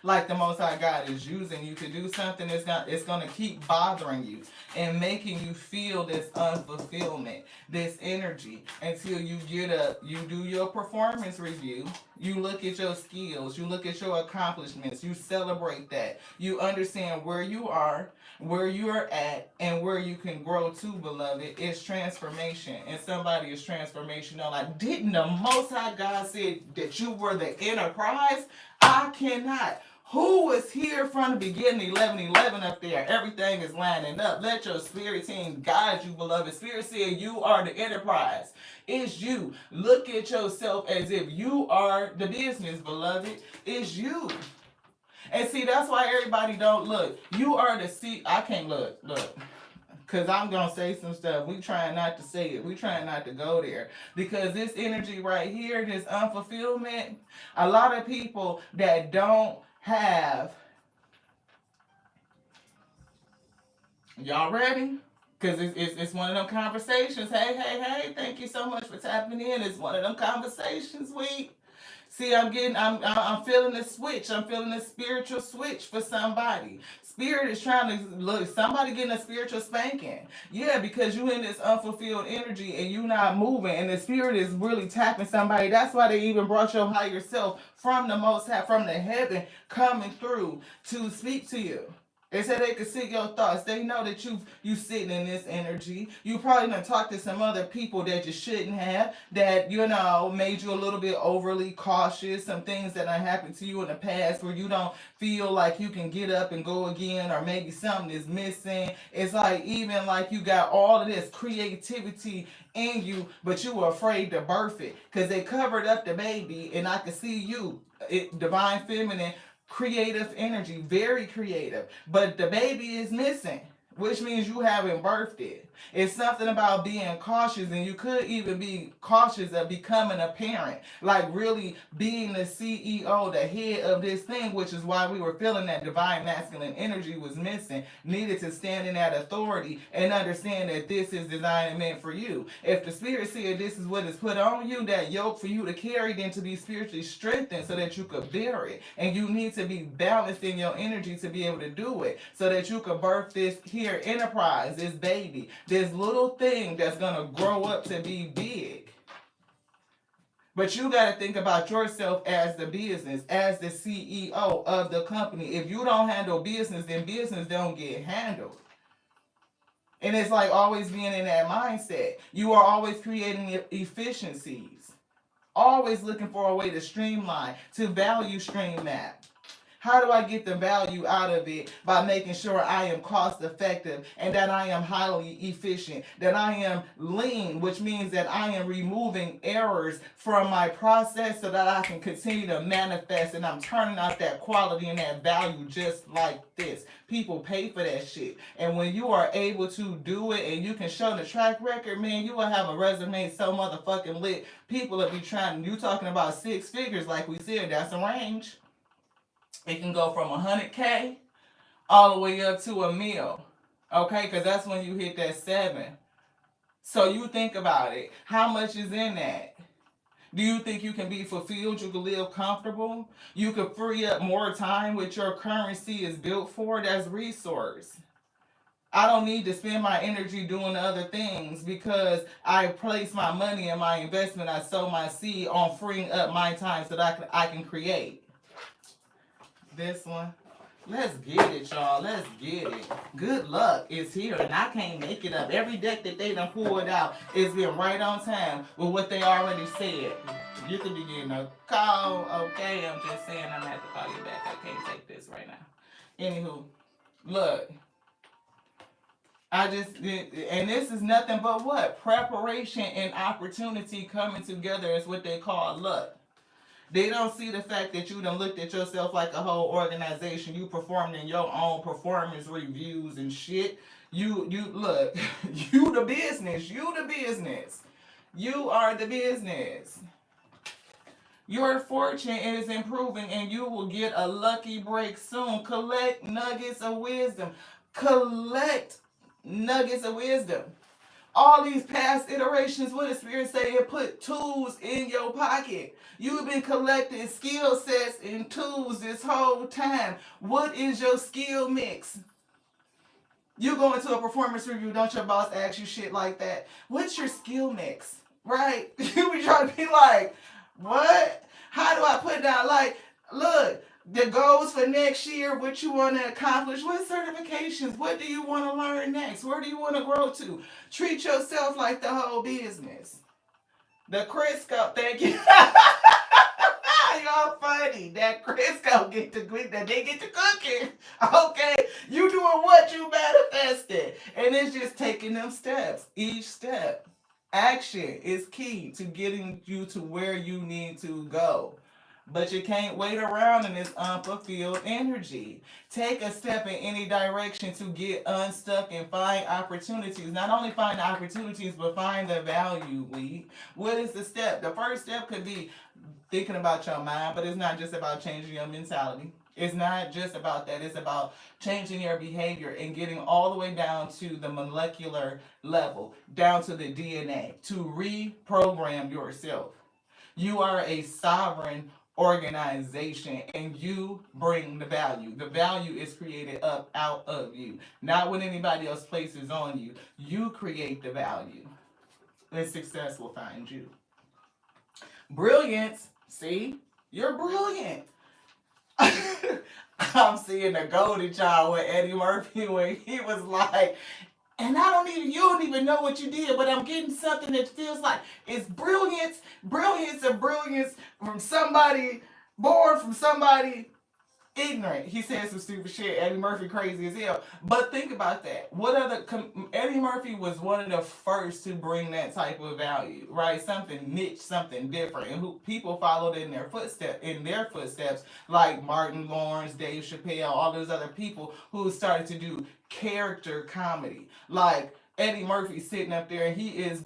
Like the Most High God is using you to do something, it's gonna keep bothering you and making you feel this unfulfillment, this energy until you get up, you do your performance review, you look at your skills, you look at your accomplishments, you celebrate that, you understand where you are, where you are at, and where you can grow to, beloved. It's transformation, and somebody is transformational. Like, didn't the Most High God say that you were the enterprise? I cannot. Who was here from the beginning, 11:11 up there? Everything is lining up. Let your spirit team guide you, beloved. Spirit said you are the enterprise. It's you. Look at yourself as if you are the business, beloved. It's you. And see, that's why everybody don't look. You are the I can't look. Because I'm going to say some stuff. We trying not to say it. We trying not to go there. Because this energy right here, this unfulfillment, a lot of people that don't have, y'all ready? Because it's one of them conversations. Hey, thank you so much for tapping in. It's one of them conversations, See, I'm feeling a switch. I'm feeling a spiritual switch for somebody. Spirit is trying to look, somebody getting a spiritual spanking. Yeah, because you in this unfulfilled energy and you not moving, and the spirit is really tapping somebody. That's why they even brought your higher self from the Most High, from the heaven, coming through to speak to you. They said they could see your thoughts. They know that you sitting in this energy. You probably done talked to some other people that you shouldn't have, that, made you a little bit overly cautious. Some things that have happened to you in the past where you don't feel like you can get up and go again, or maybe something is missing. It's like, even like you got all of this creativity in you, but you were afraid to birth it because they covered up the baby, and I could see you, divine feminine, creative energy, very creative, but the baby is missing, which means you haven't birthed it. It's something about being cautious, and you could even be cautious of becoming a parent, like really being the CEO, the head of this thing, which is why we were feeling that divine masculine energy was missing, needed to stand in that authority and understand that this is designed and meant for you. If the spirit said this is what is put on you, that yoke for you to carry, then to be spiritually strengthened so that you could bear it, and you need to be balanced in your energy to be able to do it, so that you could birth this here enterprise, this baby, this little thing that's gonna grow up to be big. But you got to think about yourself as the business, as the CEO of the company. If you don't handle business, then business don't get handled. And it's like always being in that mindset. You are always creating efficiencies, always looking for a way to streamline, to value stream that. How do I get the value out of it? By making sure I am cost effective and that I am highly efficient, that I am lean, which means that I am removing errors from my process so that I can continue to manifest, and I'm turning out that quality and that value just like this. People pay for that shit. And when you are able to do it and you can show the track record, man, you will have a resume so motherfucking lit. People will be trying, you talking about 6 figures, like we said, that's a range. It can go from 100K all the way up to $1 million. Okay, because that's when you hit that 7. So you think about it. How much is in that? Do you think you can be fulfilled? You can live comfortable? You can free up more time, which your currency is built for? That's resource. I don't need to spend my energy doing other things because I place my money and my investment, I sow my seed on freeing up my time so that I can create. This one. Let's get it, y'all. Let's get it. Good luck is here, and I can't make it up. Every deck that they done pulled out has been right on time with what they already said. You could be getting a call. Okay, I'm just saying I'm gonna have to call you back. I can't take this right now. Anywho, look, I just, and this is nothing but what? Preparation and opportunity coming together is what they call luck. They don't see the fact that you done looked at yourself like a whole organization. You performed in your own performance reviews and shit. You look, you the business. You the business. You are the business. Your fortune is improving and you will get a lucky break soon. Collect nuggets of wisdom. Collect nuggets of wisdom. All these past iterations, what the Spirit say, it put tools in your pocket. You've been collecting skill sets and tools this whole time. What is your skill mix? You go into a performance review, don't your boss ask you shit like that? What's your skill mix? Right? You be trying to be like, what? How do I put down? Like, look, the goals for next year, what you want to accomplish, what certifications, what do you want to learn next? Where do you want to grow to? Treat yourself like the whole business. The Crisco, thank you. Y'all funny. That Crisco get to quick, that they get to cooking. Okay, you doing what you manifested, and it's just taking them steps. Each step, action is key to getting you to where you need to go. But you can't wait around in this unfulfilled energy. Take a step in any direction to get unstuck and find opportunities. Not only find opportunities, but find the value, we. What is the step? The first step could be thinking about your mind, but it's not just about changing your mentality. It's not just about that. It's about changing your behavior and getting all the way down to the molecular level, down to the DNA, to reprogram yourself. You are a sovereign organization and you bring the value. The value is created up out of you, not what anybody else places on you. You create the value, and success will find you. Brilliance, see, you're brilliant. I'm seeing the golden child with Eddie Murphy when he was like, and I don't even, you don't even know what you did, but I'm getting something that feels like it's brilliance, brilliance of brilliance from somebody born from somebody ignorant. He said some stupid shit. Eddie Murphy crazy as hell. But think about that. What other Eddie Murphy was one of the first to bring that type of value, right? Something niche, something different, and who people followed in their footsteps, like Martin Lawrence, Dave Chappelle, all those other people who started to do character comedy. Like Eddie Murphy sitting up there, and he is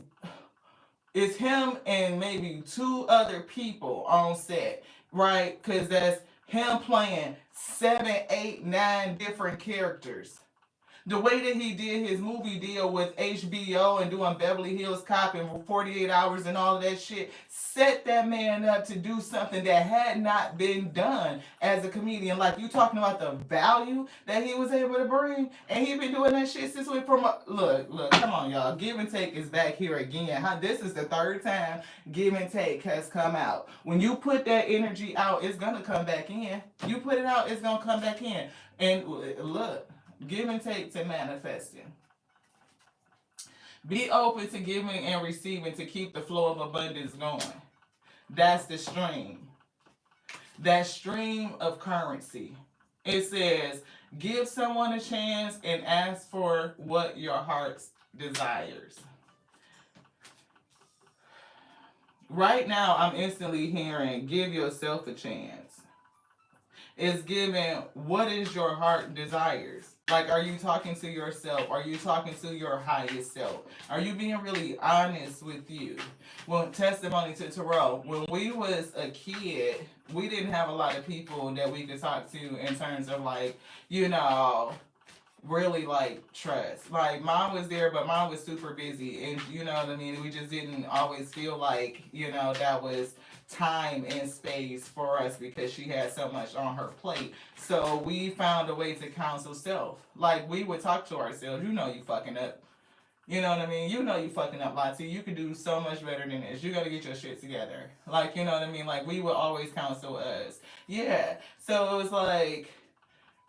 it's him and maybe two other people on set, right? Because that's him playing seven, eight, nine different characters. The way that he did his movie deal with HBO and doing Beverly Hills Cop and 48 Hours and all of that shit set that man up to do something that had not been done as a comedian. Like, you talking about the value that he was able to bring, and he been doing that shit since we from look, come on, y'all. Give and Take is back here again. This is the third time Give and Take has come out. When you put that energy out, it's gonna come back in. You put it out, it's gonna come back in. And look. Give and take to manifesting. Be open to giving and receiving to keep the flow of abundance going. That's the stream. That stream of currency. It says, give someone a chance and ask for what your heart desires. Right now, I'm instantly hearing, give yourself a chance. It's giving, what is your heart desires? Like, are you talking to yourself? Are you talking to your highest self? Are you being really honest with you? Well, testimony to Terrell. When we was a kid, we didn't have a lot of people that we could talk to in terms of, like, really, like, trust. Like, mom was there, but mom was super busy. And, you know what I mean? We just didn't always feel like, that was time and space for us because she had so much on her plate. So we found a way to counsel self. Like, we would talk to ourselves. You know you fucking up. You know what I mean? You know you fucking up, Lati. You can do so much better than this. You gotta get your shit together. Like, you know what I mean? Like, we would always counsel us. Yeah. So it was like,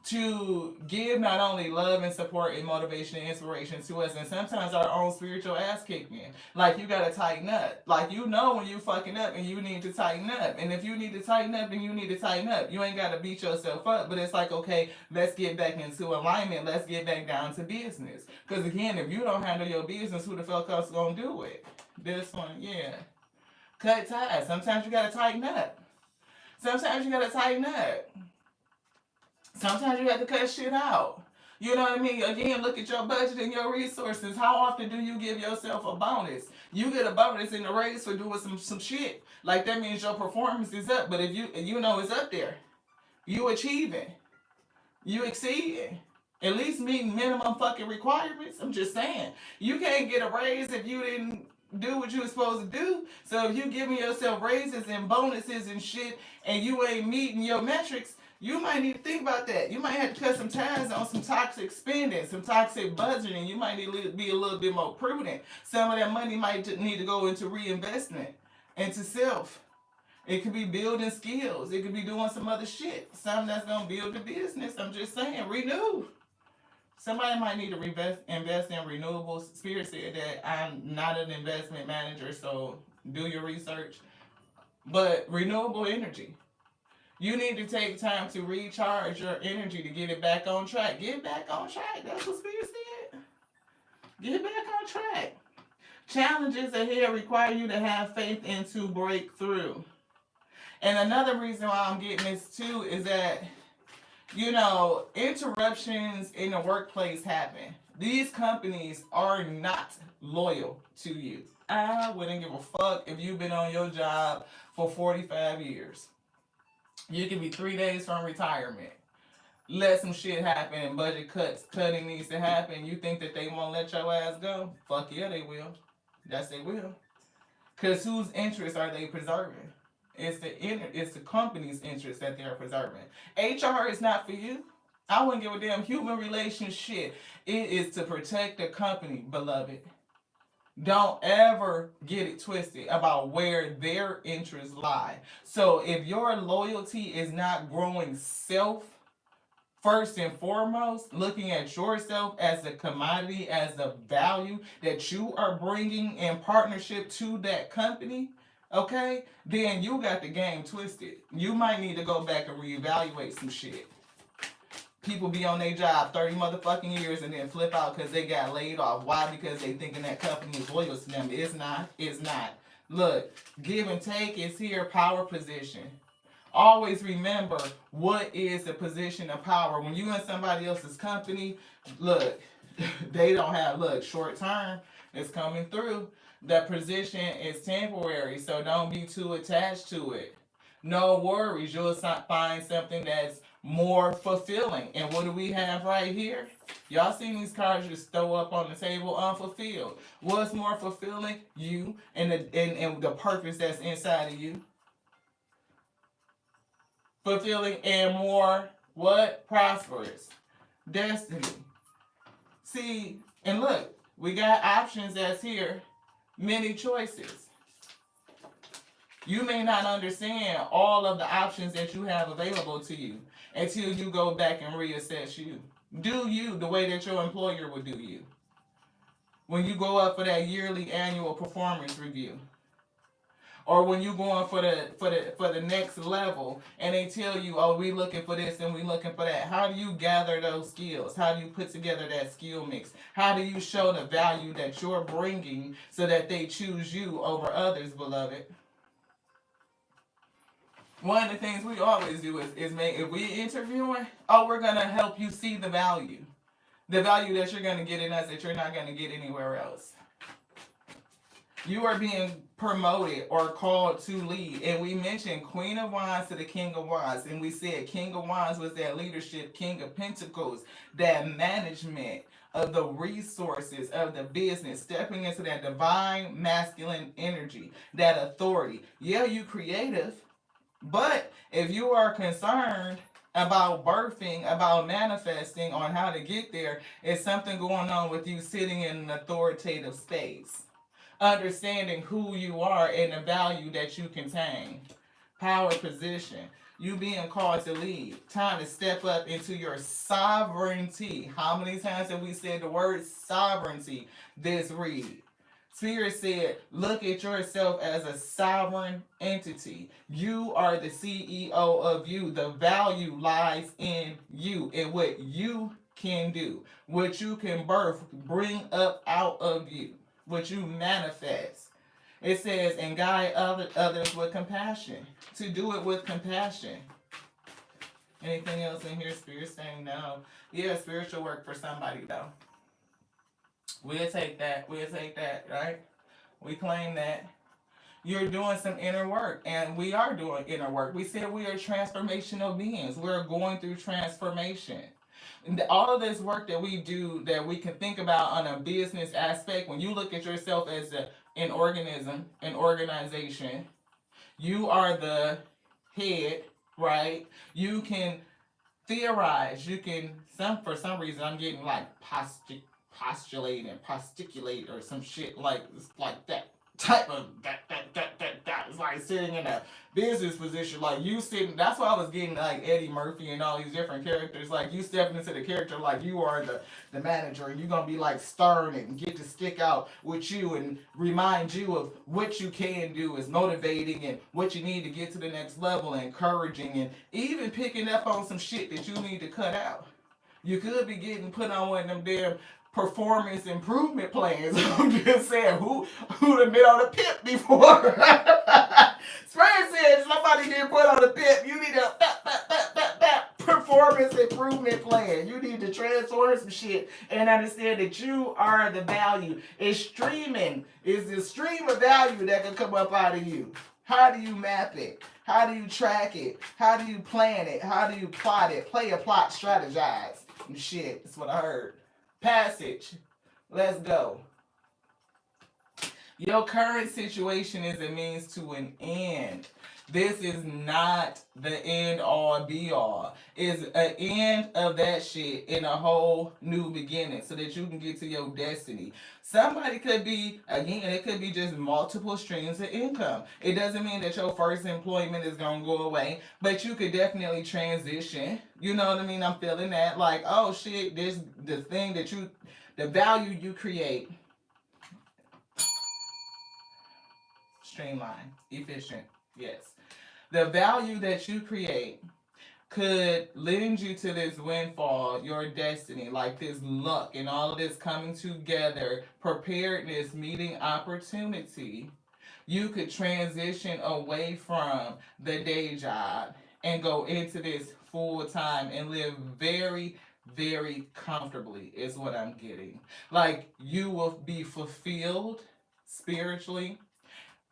to give not only love and support and motivation and inspiration to us, and sometimes our own spiritual ass kicked in. Like, you gotta tighten up. Like, you know when you fucking up and you need to tighten up. And if you need to tighten up, then you need to tighten up. You ain't gotta beat yourself up, but it's like, okay, let's get back into alignment. Let's get back down to business. Because again, if you don't handle your business, who the fuck else gonna do it? This one, yeah. Cut ties. Sometimes you gotta tighten up. Sometimes you gotta tighten up. Sometimes you have to cut shit out. You know what I mean? Again, look at your budget and your resources. How often do you give yourself a bonus? You get a bonus in the race for doing some shit. Like, that means your performance is up. But if you know it's up there, you achieving, you exceeding, at least meeting minimum fucking requirements. I'm just saying. You can't get a raise if you didn't do what you were supposed to do. So if you giving yourself raises and bonuses and shit and you ain't meeting your metrics, you might need to think about that. You might have to cut some ties on some toxic spending, some toxic budgeting. You might need to be a little bit more prudent. Some of that money might need to go into reinvestment, into self. It could be building skills. It could be doing some other shit. Something that's going to build the business. I'm just saying, renew. Somebody might need to invest in renewables. Spirit said that I'm not an investment manager, so do your research. But renewable energy. You need to take time to recharge your energy to get it back on track. Get back on track. That's what Spirit said. Get back on track. Challenges ahead require you to have faith and to break through. And another reason why I'm getting this too is that, interruptions in the workplace happen. These companies are not loyal to you. I wouldn't give a fuck if you've been on your job for 45 years. You can be 3 days from retirement. Let some shit happen and cutting needs to happen. You think that they won't let your ass go? Fuck yeah, they will. Yes, they will. Because whose interests are they preserving? It's the company's interest that they're preserving. HR is not for you. I wouldn't give a damn human relationship. It is to protect the company, beloved. Don't ever get it twisted about where their interests lie. So if your loyalty is not growing self, first and foremost, looking at yourself as a commodity, as a value that you are bringing in partnership to that company, okay, then you got the game twisted. You might need to go back and reevaluate some shit. People be on their job 30 motherfucking years and then flip out because they got laid off. Why? Because they thinking that company is loyal to them. It's not. It's not. Look, give and take is here, power position. Always remember what is the position of power. When you in somebody else's company, look, they don't have, short term is coming through. The position is temporary, so don't be too attached to it. No worries, you'll find something that's more fulfilling. And what do we have right here? Y'all seen these cards just throw up on the table, unfulfilled. What's more fulfilling? You and the purpose that's inside of you. Fulfilling and more what? Prosperous. Destiny. See, and look, we got options that's here. Many choices. You may not understand all of the options that you have available to you until you go back and reassess you. Do you the way that your employer would do you. When you go up for that yearly annual performance review. Or when you going for the next level and they tell you, oh, we looking for this and we looking for that. How do you gather those skills? How do you put together that skill mix? How do you show the value that you're bringing so that they choose you over others, beloved? One of the things we always do is make, if we interviewing, we're going to help you see the value. The value that you're going to get in us that you're not going to get anywhere else. You are being promoted or called to lead. And we mentioned Queen of Wands to the King of Wands. And we said King of Wands was that leadership, King of Pentacles, that management of the resources of the business, stepping into that divine masculine energy, that authority. Yeah, you creative, but if you are concerned about birthing, about manifesting on how to get there, it's something going on with you sitting in an authoritative space. Understanding who you are and the value that you contain. Power position. You being called to lead. Time to step up into your sovereignty. How many times have we said the word sovereignty this read? Spirit said, look at yourself as a sovereign entity. You are the CEO of you. The value lies in you and what you can do, what you can birth, bring up out of you, what you manifest. It says, and guide others with compassion. To do it with compassion. Anything else in here? Spirit saying no. Yeah, spiritual work for somebody though. We'll take that. We'll take that, right? We claim that. You're doing some inner work, and we are doing inner work. We said we are transformational beings. We're going through transformation. And all of this work that we do, that we can think about on a business aspect, when you look at yourself as an organism, an organization, you are the head, right? You can theorize. You can for some reason I'm getting like postulate and posticulate or some shit like that type of that. It's like sitting in a business position, like you sitting. That's why I was getting like Eddie Murphy and all these different characters. Like you stepping into the character like you are the manager, and you're gonna be like stern and get to stick out with you and remind you of what you can do is motivating and what you need to get to the next level, and encouraging, and even picking up on some shit that you need to cut out. You could be getting put on one of them damn performance improvement plans. I'm just saying, who done been on a pip before? Spring said somebody get put on a pip. You need a performance improvement plan. You need to transform some shit and understand that you are the value. It's streaming. It's the stream of value that can come up out of you. How do you map it? How do you track it? How do you plan it? How do you plot it? Play a plot, strategize. Shit, that's what I heard. Passage. Let's go. Your current situation is a means to an end. This is not the end all be all. It's an end of that shit in a whole new beginning so that you can get to your destiny. Somebody could be, again, it could be just multiple streams of income. It doesn't mean that your first employment is going to go away, but you could definitely transition. You know what I mean? I'm feeling that. Like, oh shit, this the thing that you, the value you create, streamline, efficient, yes. The value that you create could lend you to this windfall, your destiny, like this luck and all of this coming together, preparedness, meeting opportunity. You could transition away from the day job and go into this full time and live very, very comfortably, is what I'm getting. Like you will be fulfilled spiritually,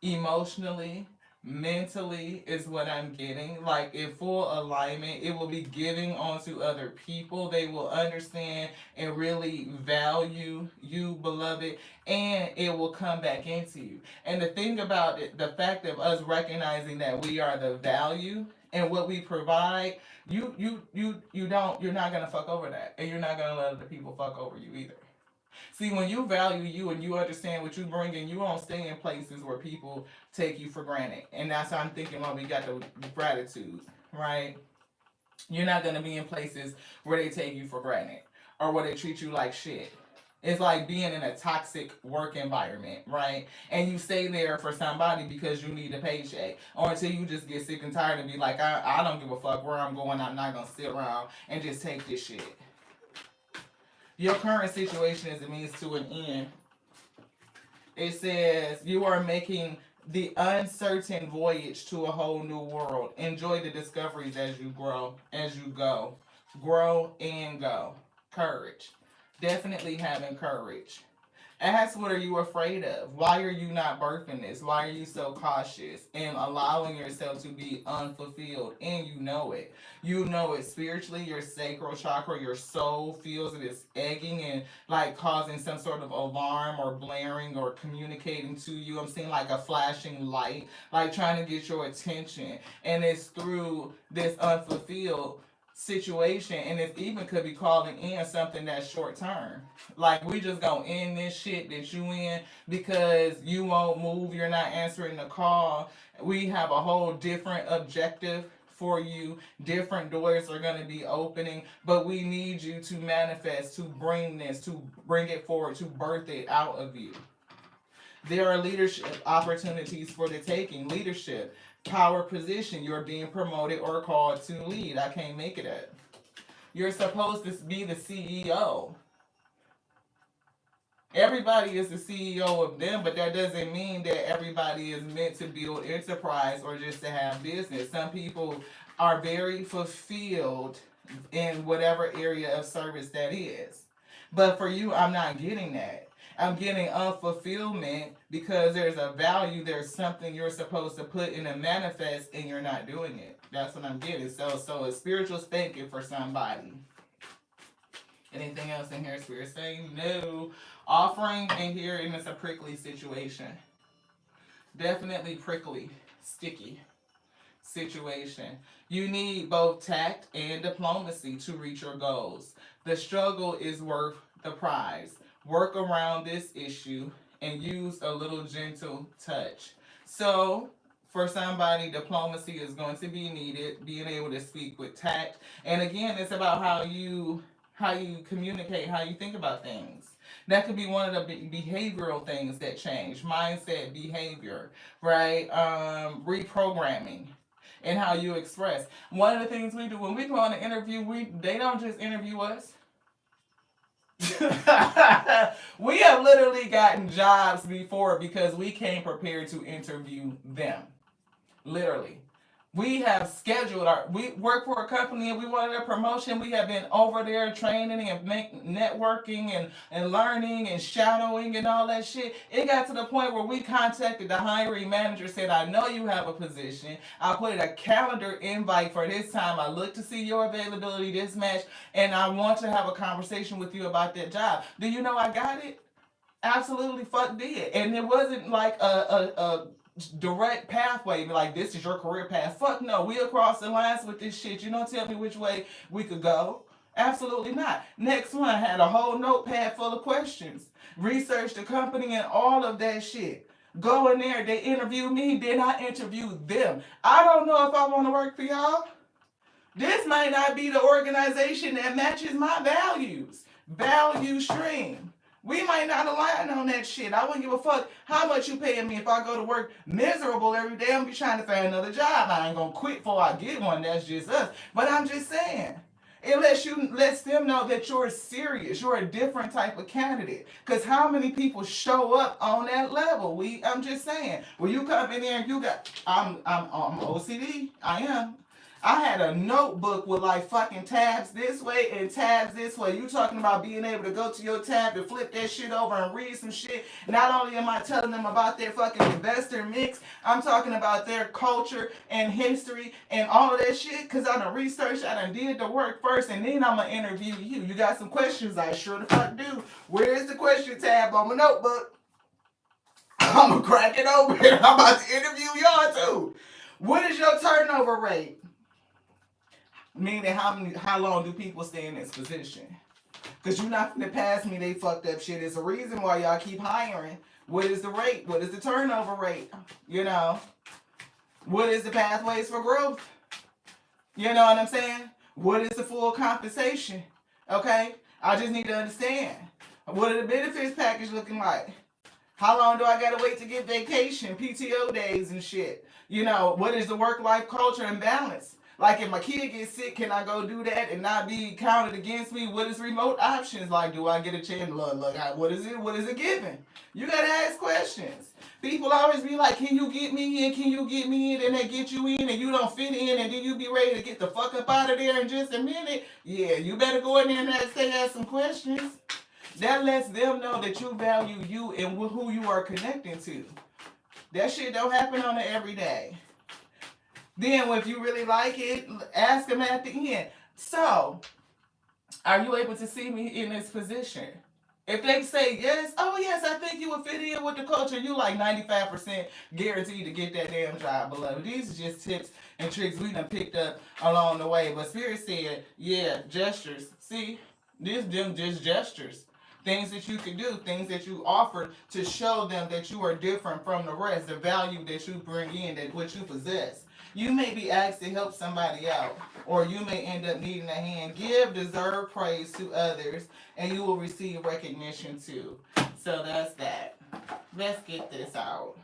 emotionally, mentally is what I'm getting. Like in full alignment, it will be giving onto other people. They will understand and really value you, beloved, and it will come back into you. And the thing about it, the fact of us recognizing that we are the value and what we provide, you're not gonna fuck over that, and you're not gonna let other people fuck over you either. See, when you value you and you understand what you bring in, you won't stay in places where people take you for granted. And that's how I'm thinking when we got the gratitude, right? You're not going to be in places where they take you for granted or where they treat you like shit. It's like being in a toxic work environment, right? And you stay there for somebody because you need a paycheck. Or until you just get sick and tired and be like, I don't give a fuck where I'm going. I'm not going to sit around and just take this shit. Your current situation is a means to an end. It says you are making the uncertain voyage to a whole new world. Enjoy the discoveries as you grow, as you go. Grow and go. Courage. Definitely having courage. Ask, what are you afraid of? Why are you not birthing this? Why are you so cautious and allowing yourself to be unfulfilled? And you know it. You know it spiritually. Your sacral chakra, your soul feels it is egging and like causing some sort of alarm or blaring or communicating to you. I'm seeing like a flashing light, like trying to get your attention. And it's through this unfulfilled situation, and it even could be calling in something that's short term. Like we just gonna end this shit that you in because you won't move, you're not answering the call. We have a whole different objective for you. Different doors are going to be opening, but we need you to manifest, to bring this, to bring it forward, to birth it out of you. There are leadership opportunities for the taking. Leadership, power position. You're being promoted or called to lead. I can't make it up. You're supposed to be the CEO. Everybody is the CEO of them, but that doesn't mean that everybody is meant to build enterprise or just to have business. Some people are very fulfilled in whatever area of service that is. But for you, I'm not getting that. I'm getting unfulfillment because there's a value, there's something you're supposed to put in a manifest and you're not doing it. That's what I'm getting. So a spiritual spanking for somebody. Anything else in here, Spirit saying? No. Offering in here, and it's a prickly situation. Definitely prickly, sticky situation. You need both tact and diplomacy to reach your goals. The struggle is worth the prize. Work around this issue and use a little gentle touch. So, for somebody, diplomacy is going to be needed, being able to speak with tact. And again, it's about how you communicate, how you think about things. That could be one of the behavioral things that change. Mindset, behavior, right? Reprogramming and how you express. One of the things we do when we go on an interview, they don't just interview us. We have literally gotten jobs before because we came prepared to interview them. Literally. We have scheduled we work for a company and we wanted a promotion. We have been over there training and networking and learning and shadowing and all that shit. It got to the point where we contacted the hiring manager, said, I know you have a position. I put a calendar invite for this time. I look to see your availability this match, and I want to have a conversation with you about that job. Do you know I got it? Absolutely fuck did. And it wasn't like a direct pathway, like this is your career path. Fuck no, we across the lines with this shit. You don't tell me which way we could go. Absolutely not. Next one had a whole notepad full of questions. Research the company and all of that shit. Go in there, they interview me, then I interview them. I don't know if I want to work for y'all. This might not be the organization that matches my values. Value stream. We might not align on that shit. I wouldn't give a fuck how much you paying me if I go to work miserable every day. I'm gonna be trying to find another job. I ain't gonna quit before I get one. That's just us. But I'm just saying. It lets them know that you're serious. You're a different type of candidate. Cause how many people show up on that level? I'm just saying. When you come in there and you got I'm OCD. I am. I had a notebook with like fucking tabs this way and tabs this way. You talking about being able to go to your tab and flip that shit over and read some shit. Not only am I telling them about their fucking investor mix, I'm talking about their culture and history and all of that shit. Because I done researched, I done did the work first, and then I'm going to interview you. You got some questions? I sure the fuck do. Where's the question tab on my notebook? I'm going to crack it open. I'm about to interview y'all too. What is your turnover rate? Meaning how long do people stay in this position? Because you're not going to pass me they fucked up shit. It's a reason why y'all keep hiring. What is the rate? What is the turnover rate? You know? What is the pathways for growth? You know what I'm saying? What is the full compensation? Okay? I just need to understand. What are the benefits package looking like? How long do I gotta wait to get vacation, PTO days and shit? You know, what is the work-life culture and balance? Like if my kid gets sick, can I go do that and not be counted against me? What is remote options like? Do I get a chance? Look, what is it? What is it giving? You gotta ask questions. People always be like, can you get me in? Can you get me in? And they get you in and you don't fit in and then you be ready to get the fuck up out of there in just a minute. Yeah, you better go in there and ask some questions. That lets them know that you value you and who you are connecting to. That shit don't happen on an everyday. Then if you really like it, ask them at the end. So, are you able to see me in this position? If they say yes, oh yes, I think you would fit in with the culture, you like 95% guaranteed to get that damn job, beloved. These are just tips and tricks we done picked up along the way. But Spirit said, yeah, gestures. See, them just gestures. Things that you can do, things that you offer to show them that you are different from the rest, the value that you bring in, that what you possess. You may be asked to help somebody out, or you may end up needing a hand. Give deserved praise to others, and you will receive recognition too. So that's that. Let's get this out.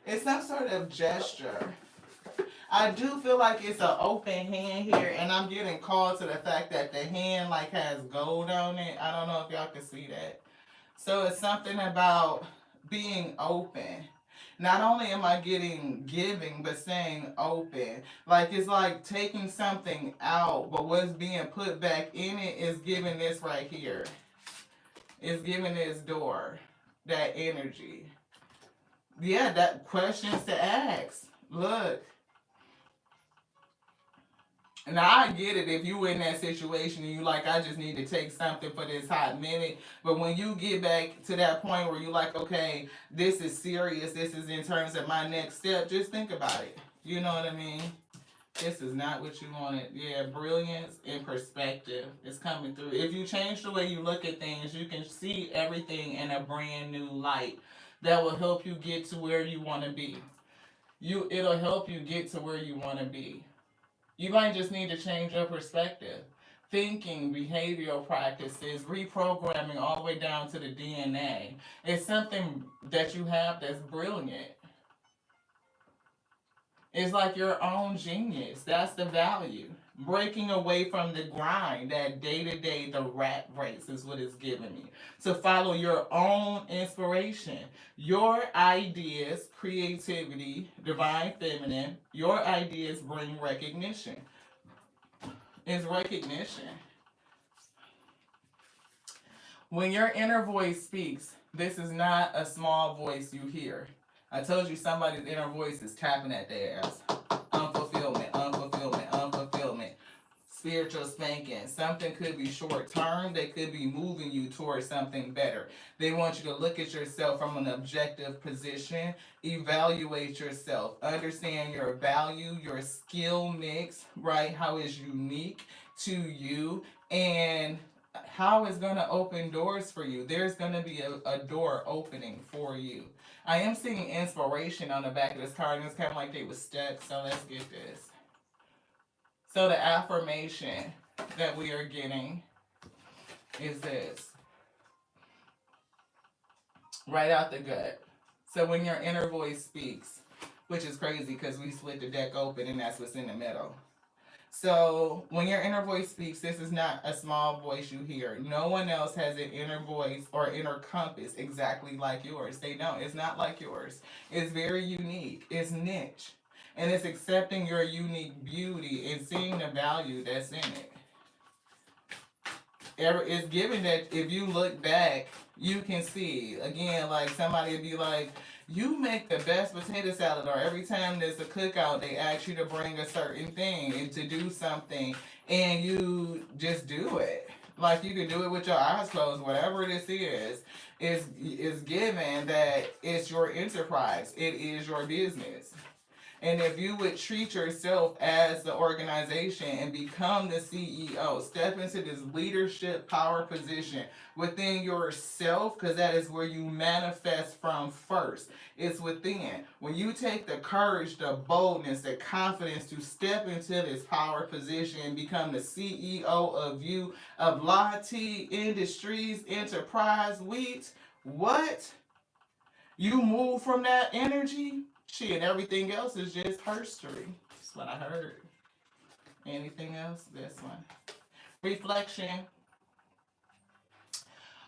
It's some sort of gesture. I do feel like it's an open hand here, and I'm getting called to the fact that the hand like has gold on it. I don't know if y'all can see that. So it's something about being open. Not only am I getting giving, but saying open. Like it's like taking something out, but what's being put back in it is giving this right here. It's giving this door that energy. Yeah, that questions to ask. Look, now I get it if you in that situation and you like, I just need to take something for this hot minute. But when you get back to that point where you like, okay, this is serious, this is in terms of my next step, just think about it. You know what I mean? This is not what you wanted. Yeah, brilliance and perspective is coming through. If you change the way you look at things, you can see everything in a brand new light that will help you get to where you want to be. It'll help you get to where you want to be. You might just need to change your perspective. Thinking, behavioral practices, reprogramming all the way down to the DNA. It's something that you have that's brilliant. It's like your own genius. That's the value. Breaking away from the grind, that day to day, the rat race is what it's giving me. To follow your own inspiration, your ideas, creativity, divine feminine, your ideas bring recognition. It's recognition. When your inner voice speaks, this is not a small voice you hear. I told you somebody's inner voice is tapping at their ass. Unfulfillment, unfulfillment, unfulfillment. Spiritual spanking. Something could be short term. They could be moving you towards something better. They want you to look at yourself from an objective position, evaluate yourself, understand your value, your skill mix, right? How is unique to you, and how it's going to open doors for you. There's going to be a door opening for you. I am seeing inspiration on the back of this card, and it's kind of like they were stuck. So let's get this. So the affirmation that we are getting is this. Right out the gut. So when your inner voice speaks, which is crazy because we split the deck open and that's what's in the middle. So when your inner voice speaks, this is not a small voice you hear. No one else has an inner voice or inner compass exactly like yours. They don't. It's not like yours. It's very unique. It's niche. And it's accepting your unique beauty and seeing the value that's in it. It's given that if you look back, you can see. Again, like somebody would be like, you make the best potato salad, or every time there's a cookout, they ask you to bring a certain thing and to do something, and you just do it. Like you can do it with your eyes closed, whatever this is given that it's your enterprise, it is your business. And if you would treat yourself as the organization and become the CEO, step into this leadership power position within yourself, because that is where you manifest from first. It's within. When you take the courage, the boldness, the confidence to step into this power position and become the CEO of you, of Lati Industries Enterprise Wheat, what? You move from that energy? Shit, everything else is just history. That's what I heard. Anything else? This one. Reflection.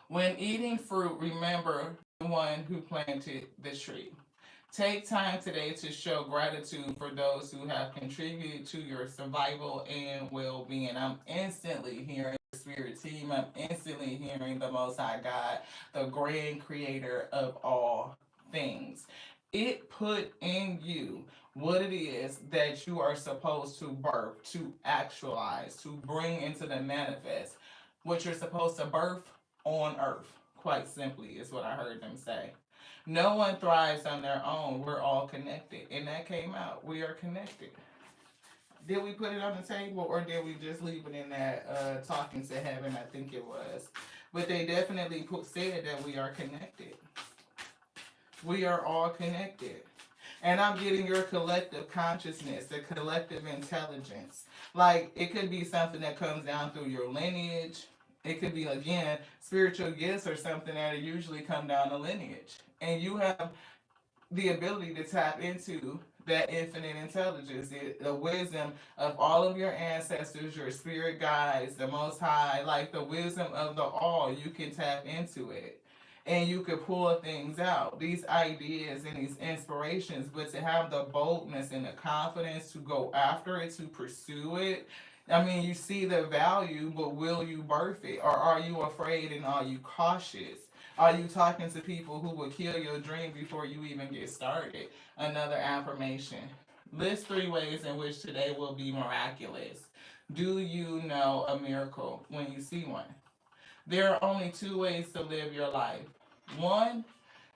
When eating fruit, remember the one who planted the tree. Take time today to show gratitude for those who have contributed to your survival and well being. I'm instantly hearing the Spirit Team. I'm instantly hearing the Most High God, the grand creator of all things. It put in you what it is that you are supposed to birth, to actualize, to bring into the manifest. What you're supposed to birth on earth, quite simply, is what I heard them say. No one thrives on their own. We're all connected. And that came out. We are connected. Did we put it on the table or did we just leave it in that talking to heaven? I think it was. But they definitely said that we are connected. We are all connected. And I'm getting your collective consciousness, the collective intelligence. Like it could be something that comes down through your lineage. It could be, again, spiritual gifts or something that usually come down the lineage. And you have the ability to tap into that infinite intelligence, the wisdom of all of your ancestors, your spirit guides, the Most High, like the wisdom of the all. You can tap into it. And you could pull things out, these ideas and these inspirations, but to have the boldness and the confidence to go after it, to pursue it. I mean, you see the value, but will you birth it? Or are you afraid and are you cautious? Are you talking to people who will kill your dream before you even get started? Another affirmation. List 3 ways in which today will be miraculous. Do you know a miracle when you see one? There are only 2 ways to live your life. One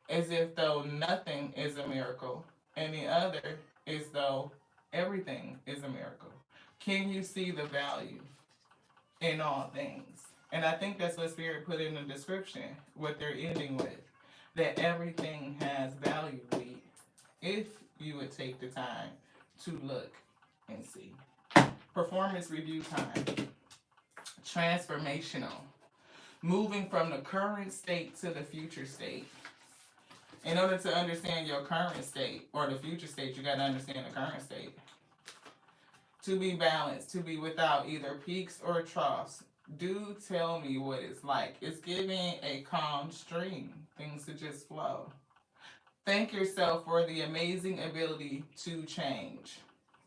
is if though nothing is a miracle, and the other is though everything is a miracle. Can you see the value in all things? And I think that's what Spirit put in the description, what they're ending with. That everything has value, if you would take the time to look and see. Performance review time. Transformational. Moving from the current state to the future state. In order to understand your current state or the future state, you got to understand the current state. To be balanced, to be without either peaks or troughs. Do tell me what it's like. It's giving a calm stream, things to just flow. Thank yourself for the amazing ability to change.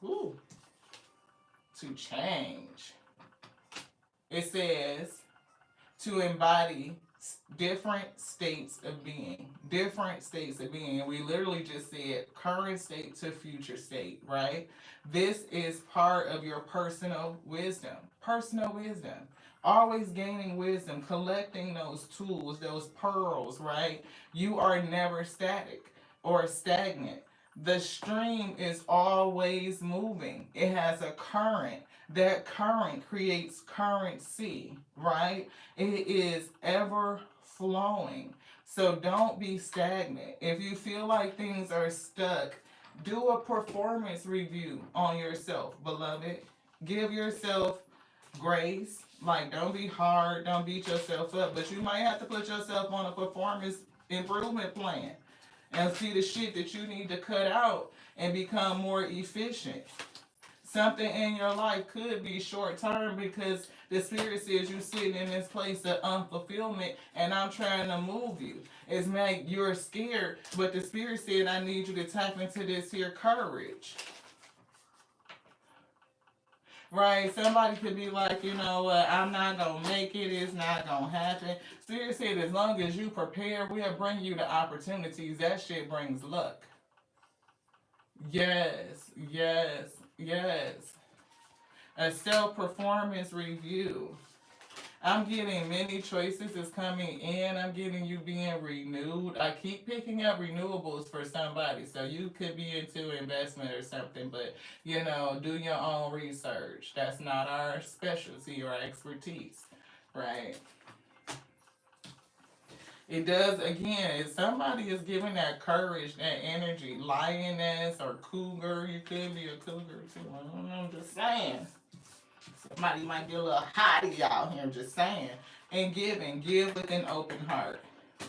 Ooh, to change. It says to embody different states of being. Different states of being. And we literally just said current state to future state, right? This is part of your personal wisdom. Personal wisdom. Always gaining wisdom, collecting those tools, those pearls, right? You are never static or stagnant. The stream is always moving. It has a current. That current creates currency, right? It is ever flowing. So don't be stagnant. If you feel like things are stuck, do a performance review on yourself, beloved. Give yourself grace. Like, don't be hard, don't beat yourself up, but you might have to put yourself on a performance improvement plan and see the shit that you need to cut out and become more efficient. Something in your life could be short term because the spirit says you're sitting in this place of unfulfillment and I'm trying to move you. It's like you're scared, but the spirit said I need you to tap into this here courage. Right? Somebody could be like, you know what, I'm not gonna make it, it's not gonna happen. Spirit said as long as you prepare, we'll bring you the opportunities. That shit brings luck. Yes, yes, yes. A self-performance review. I'm getting many choices is coming in. I'm getting you being renewed. I keep picking up renewables for somebody. So you could be into investment or something, but you know, do your own research. That's not our specialty or expertise, right? It does again. If somebody is giving that courage, that energy, lioness or cougar, you could be a cougar too. I'm just saying. Somebody might be a little hottie out here, I'm just saying. And giving, give with an open heart.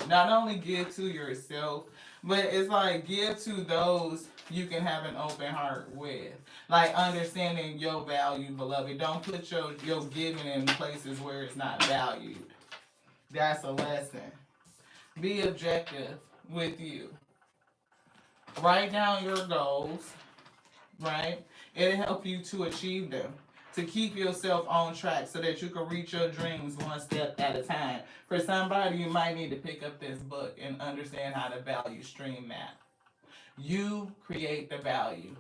Not only give to yourself, but it's like give to those you can have an open heart with. Like understanding your value, beloved. Don't put your giving in places where it's not valued. That's a lesson. Be objective with you. Write down your goals, right? It'll help you to achieve them, to keep yourself on track so that you can reach your dreams one step at a time. For somebody, you might need to pick up this book and understand how to value stream map. You create the value.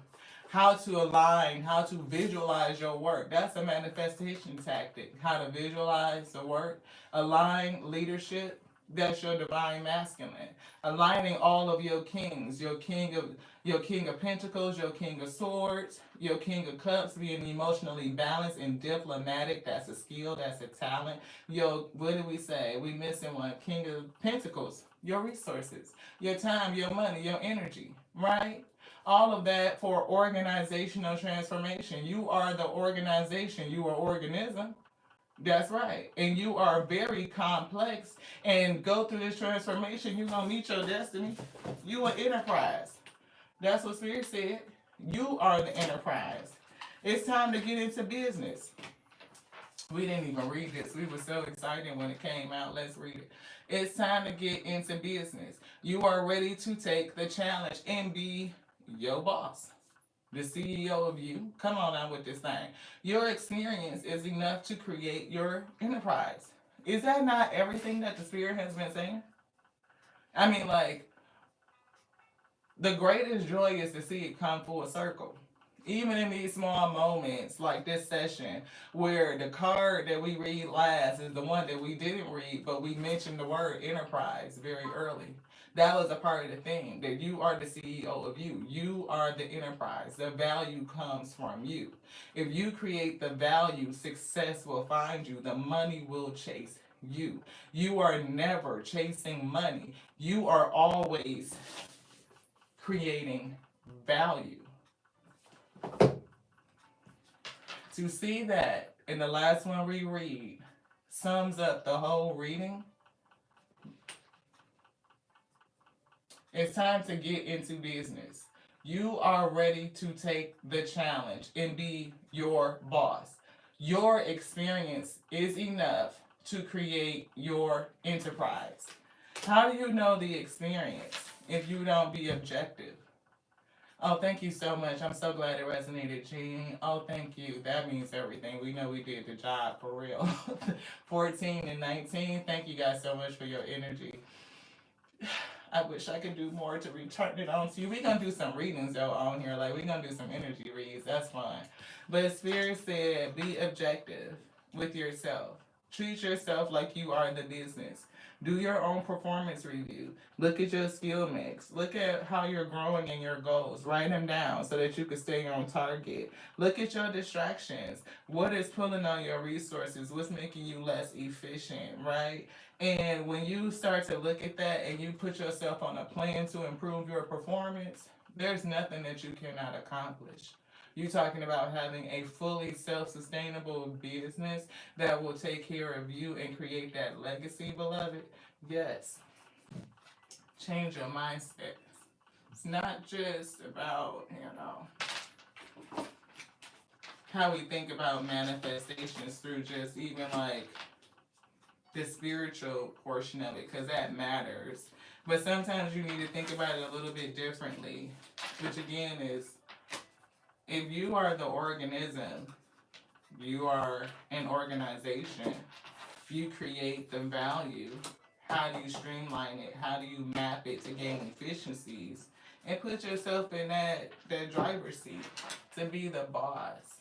How to align, how to visualize your work. That's a manifestation tactic. How to visualize the work, align leadership, That's your divine masculine. Aligning all of your kings, your king of pentacles, your king of swords, your king of cups, being emotionally balanced and diplomatic. That's a skill, that's a talent. Yo, what did we say? We missing one. King of pentacles, your resources, your time, your money, your energy, right? All of that for organizational transformation. You are the organization, you are organism. That's right. And you are very complex and go through this transformation, you're gonna meet your destiny. You an enterprise. That's what Spirit said. You are the enterprise. It's time to get into business. We didn't even read this. We were so excited when it came out. Let's read it. It's time to get into business. You are ready to take the challenge and be your boss, the CEO of you. Come on now with this thing. Your experience is enough to create your enterprise. Is that not everything that the Spirit has been saying? I mean, like, the greatest joy is to see it come full circle. Even in these small moments, like this session, where the card that we read last is the one that we didn't read, but we mentioned the word enterprise very early. That was a part of the thing that you are the CEO of you. You are the enterprise. The value comes from you. If you create the value, success will find you. The money will chase you. You are never chasing money. You are always creating value. To see that in the last one we read sums up the whole reading, it's time to get into business. You are ready to take the challenge and be your boss. Your experience is enough to create your enterprise. How do you know the experience if you don't be objective? Oh, thank you so much. I'm so glad it resonated, Jean. Oh, thank you. That means everything. We know we did the job for real. 14 and 19. Thank you guys so much for your energy. I wish I could do more to return it on to you. We're gonna do some readings though on here. Like we're gonna do some energy reads. That's fun. But Spirit said be objective with yourself. Treat yourself like you are the business. Do your own performance review. Look at your skill mix. Look at how you're growing in your goals. Write them down so that you can stay on target. Look at your distractions. What is pulling on your resources? What's making you less efficient, right? And when you start to look at that and you put yourself on a plan to improve your performance, there's nothing that you cannot accomplish. You're talking about having a fully self sustainable business that will take care of you and create that legacy, beloved. Yes, change your mindset. It's not just about, how we think about manifestations through just even like the spiritual portion of it, because that matters. But sometimes you need to think about it a little bit differently, which again is if you are the organism, you are an organization, you create the value. How do you streamline it? How do you map it to gain efficiencies? And put yourself in that driver's seat to be the boss.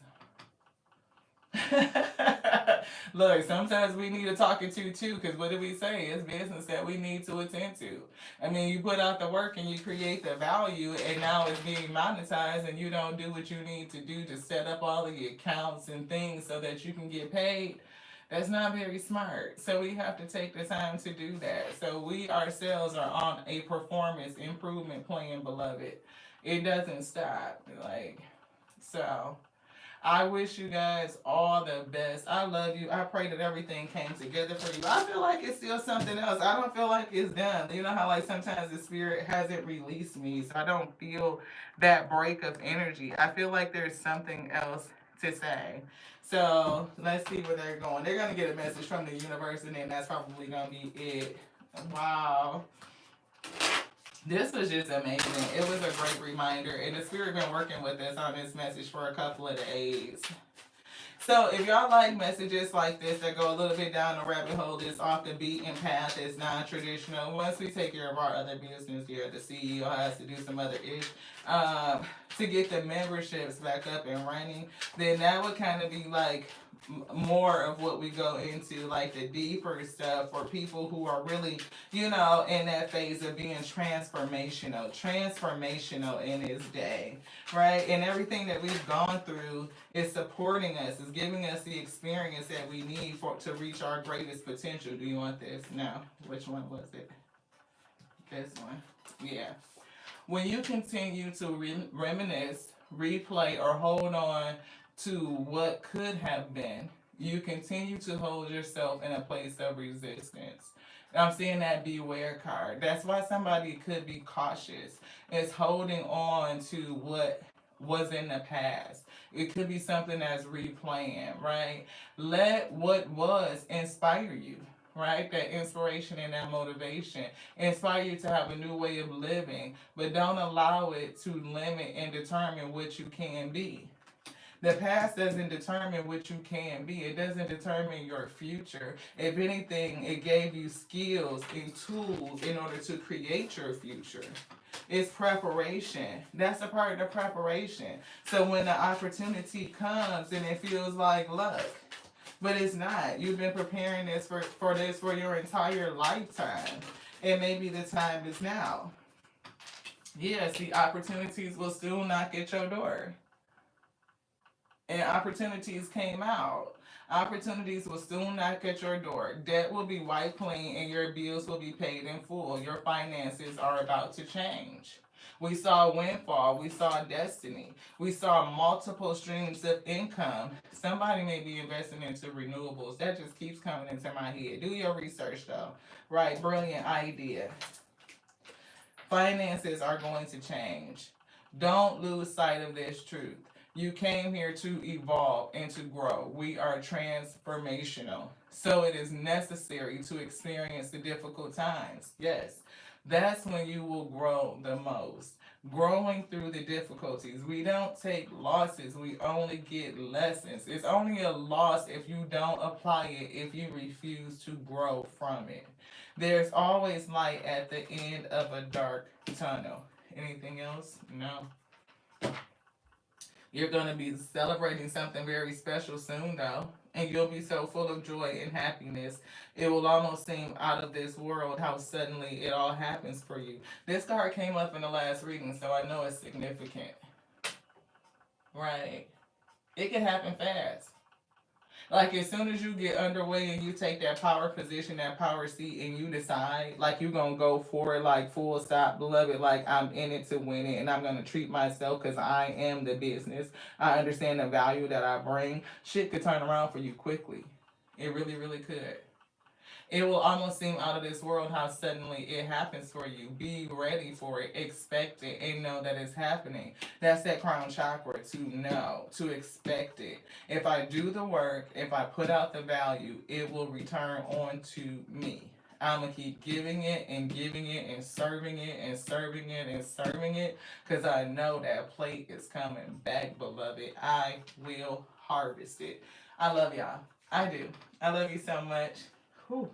Look, sometimes we need a talking to too, because what do we say? It's business that we need to attend to. I mean, you put out the work and you create the value, and now it's being monetized, and you don't do what you need to do to set up all of the accounts and things so that you can get paid. That's not very smart. So we have to take the time to do that. So we ourselves are on a performance improvement plan, beloved. It doesn't stop. So. I wish you guys all the best. I love you. I pray that everything came together for you. I feel like it's still something else. I don't feel like it's done. You know how like sometimes the spirit hasn't released me, so I don't feel that break of energy. I feel like there's something else to say. So let's see where they're going. They're gonna get a message from the universe, and then that's probably gonna be it. Wow. This was just amazing. It was a great reminder, and the spirit been working with us on this message for a couple of days. So if y'all like messages like this that go a little bit down the rabbit hole, that's off the beaten path, is non-traditional. Once we take care of our other business here, the CEO has to do some other ish to get the memberships back up and running. Then that would kind of be like more of what we go into, like the deeper stuff for people who are really, you know, in that phase of being transformational in his day, right? And everything that we've gone through is supporting us, is giving us the experience that we need for to reach our greatest potential. Do you want this? No. Which one was it? This one. Yeah. When you continue to reminisce, replay, or hold on to what could have been, you continue to hold yourself in a place of resistance. I'm seeing that beware card. That's why somebody could be cautious. It's holding on to what was in the past. It could be something that's replaying, right? Let what was inspire you, right? That inspiration and that motivation inspire you to have a new way of living, but don't allow it to limit and determine what you can be. The past doesn't determine what you can be. It doesn't determine your future. If anything, it gave you skills and tools in order to create your future. It's preparation. That's a part of the preparation. So when the opportunity comes and it feels like luck, but it's not. You've been preparing for this for your entire lifetime. And maybe the time is now. Yes, the opportunities will still knock at your door. And opportunities came out. Opportunities will soon knock at your door. Debt will be wiped clean and your bills will be paid in full. Your finances are about to change. We saw windfall. We saw destiny. We saw multiple streams of income. Somebody may be investing into renewables. That just keeps coming into my head. Do your research though. Right, brilliant idea. Finances are going to change. Don't lose sight of this truth. You came here to evolve and to grow. We are transformational. So it is necessary to experience the difficult times. Yes, that's when you will grow the most. Growing through the difficulties. We don't take losses, we only get lessons. It's only a loss if you don't apply it, if you refuse to grow from it. There's always light at the end of a dark tunnel. Anything else? No. You're going to be celebrating something very special soon, though. And you'll be so full of joy and happiness. It will almost seem out of this world how suddenly it all happens for you. This card came up in the last reading, so I know it's significant. Right. It can happen fast. Like as soon as you get underway and you take that power position, that power seat, and you decide like you're gonna go for it, like full stop, beloved, like I'm in it to win it, and I'm gonna treat myself because I am the business. I understand the value that I bring. Shit could turn around for you quickly. It really, really could. It will almost seem out of this world how suddenly it happens for you. Be ready for it, expect it, and know that it's happening. That's that crown chakra, to know, to expect it. If I do the work, if I put out the value, it will return on to me. I'm going to keep giving it and giving it and serving it and serving it and serving it because I know that plate is coming back, beloved. I will harvest it. I love y'all. I do. I love you so much. Whew.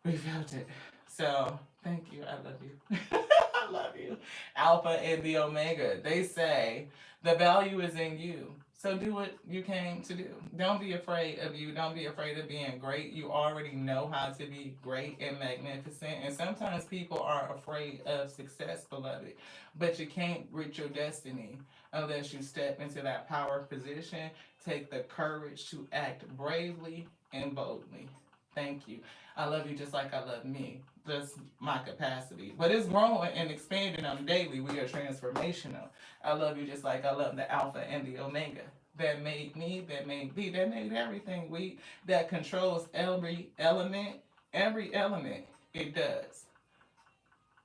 We felt it. So, thank you. I love you. I love you. Alpha and the Omega. They say the value is in you. So do what you came to do. Don't be afraid of you. Don't be afraid of being great. You already know how to be great and magnificent. And sometimes people are afraid of success, beloved. But you can't reach your destiny unless you step into that power position. Take the courage to act bravely and boldly. Thank you. I love you just like I love me. That's my capacity. But it's growing and expanding on daily. We are transformational. I love you just like I love the Alpha and the Omega. That made me, that made me, that made everything we, that controls every element it does.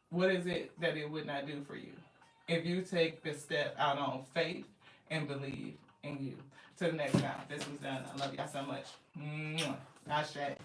What is it that it would not do for you? If you take the step out on faith and believe in you. Till the next time. This was done. I love y'all so much. Mwah. Ashe.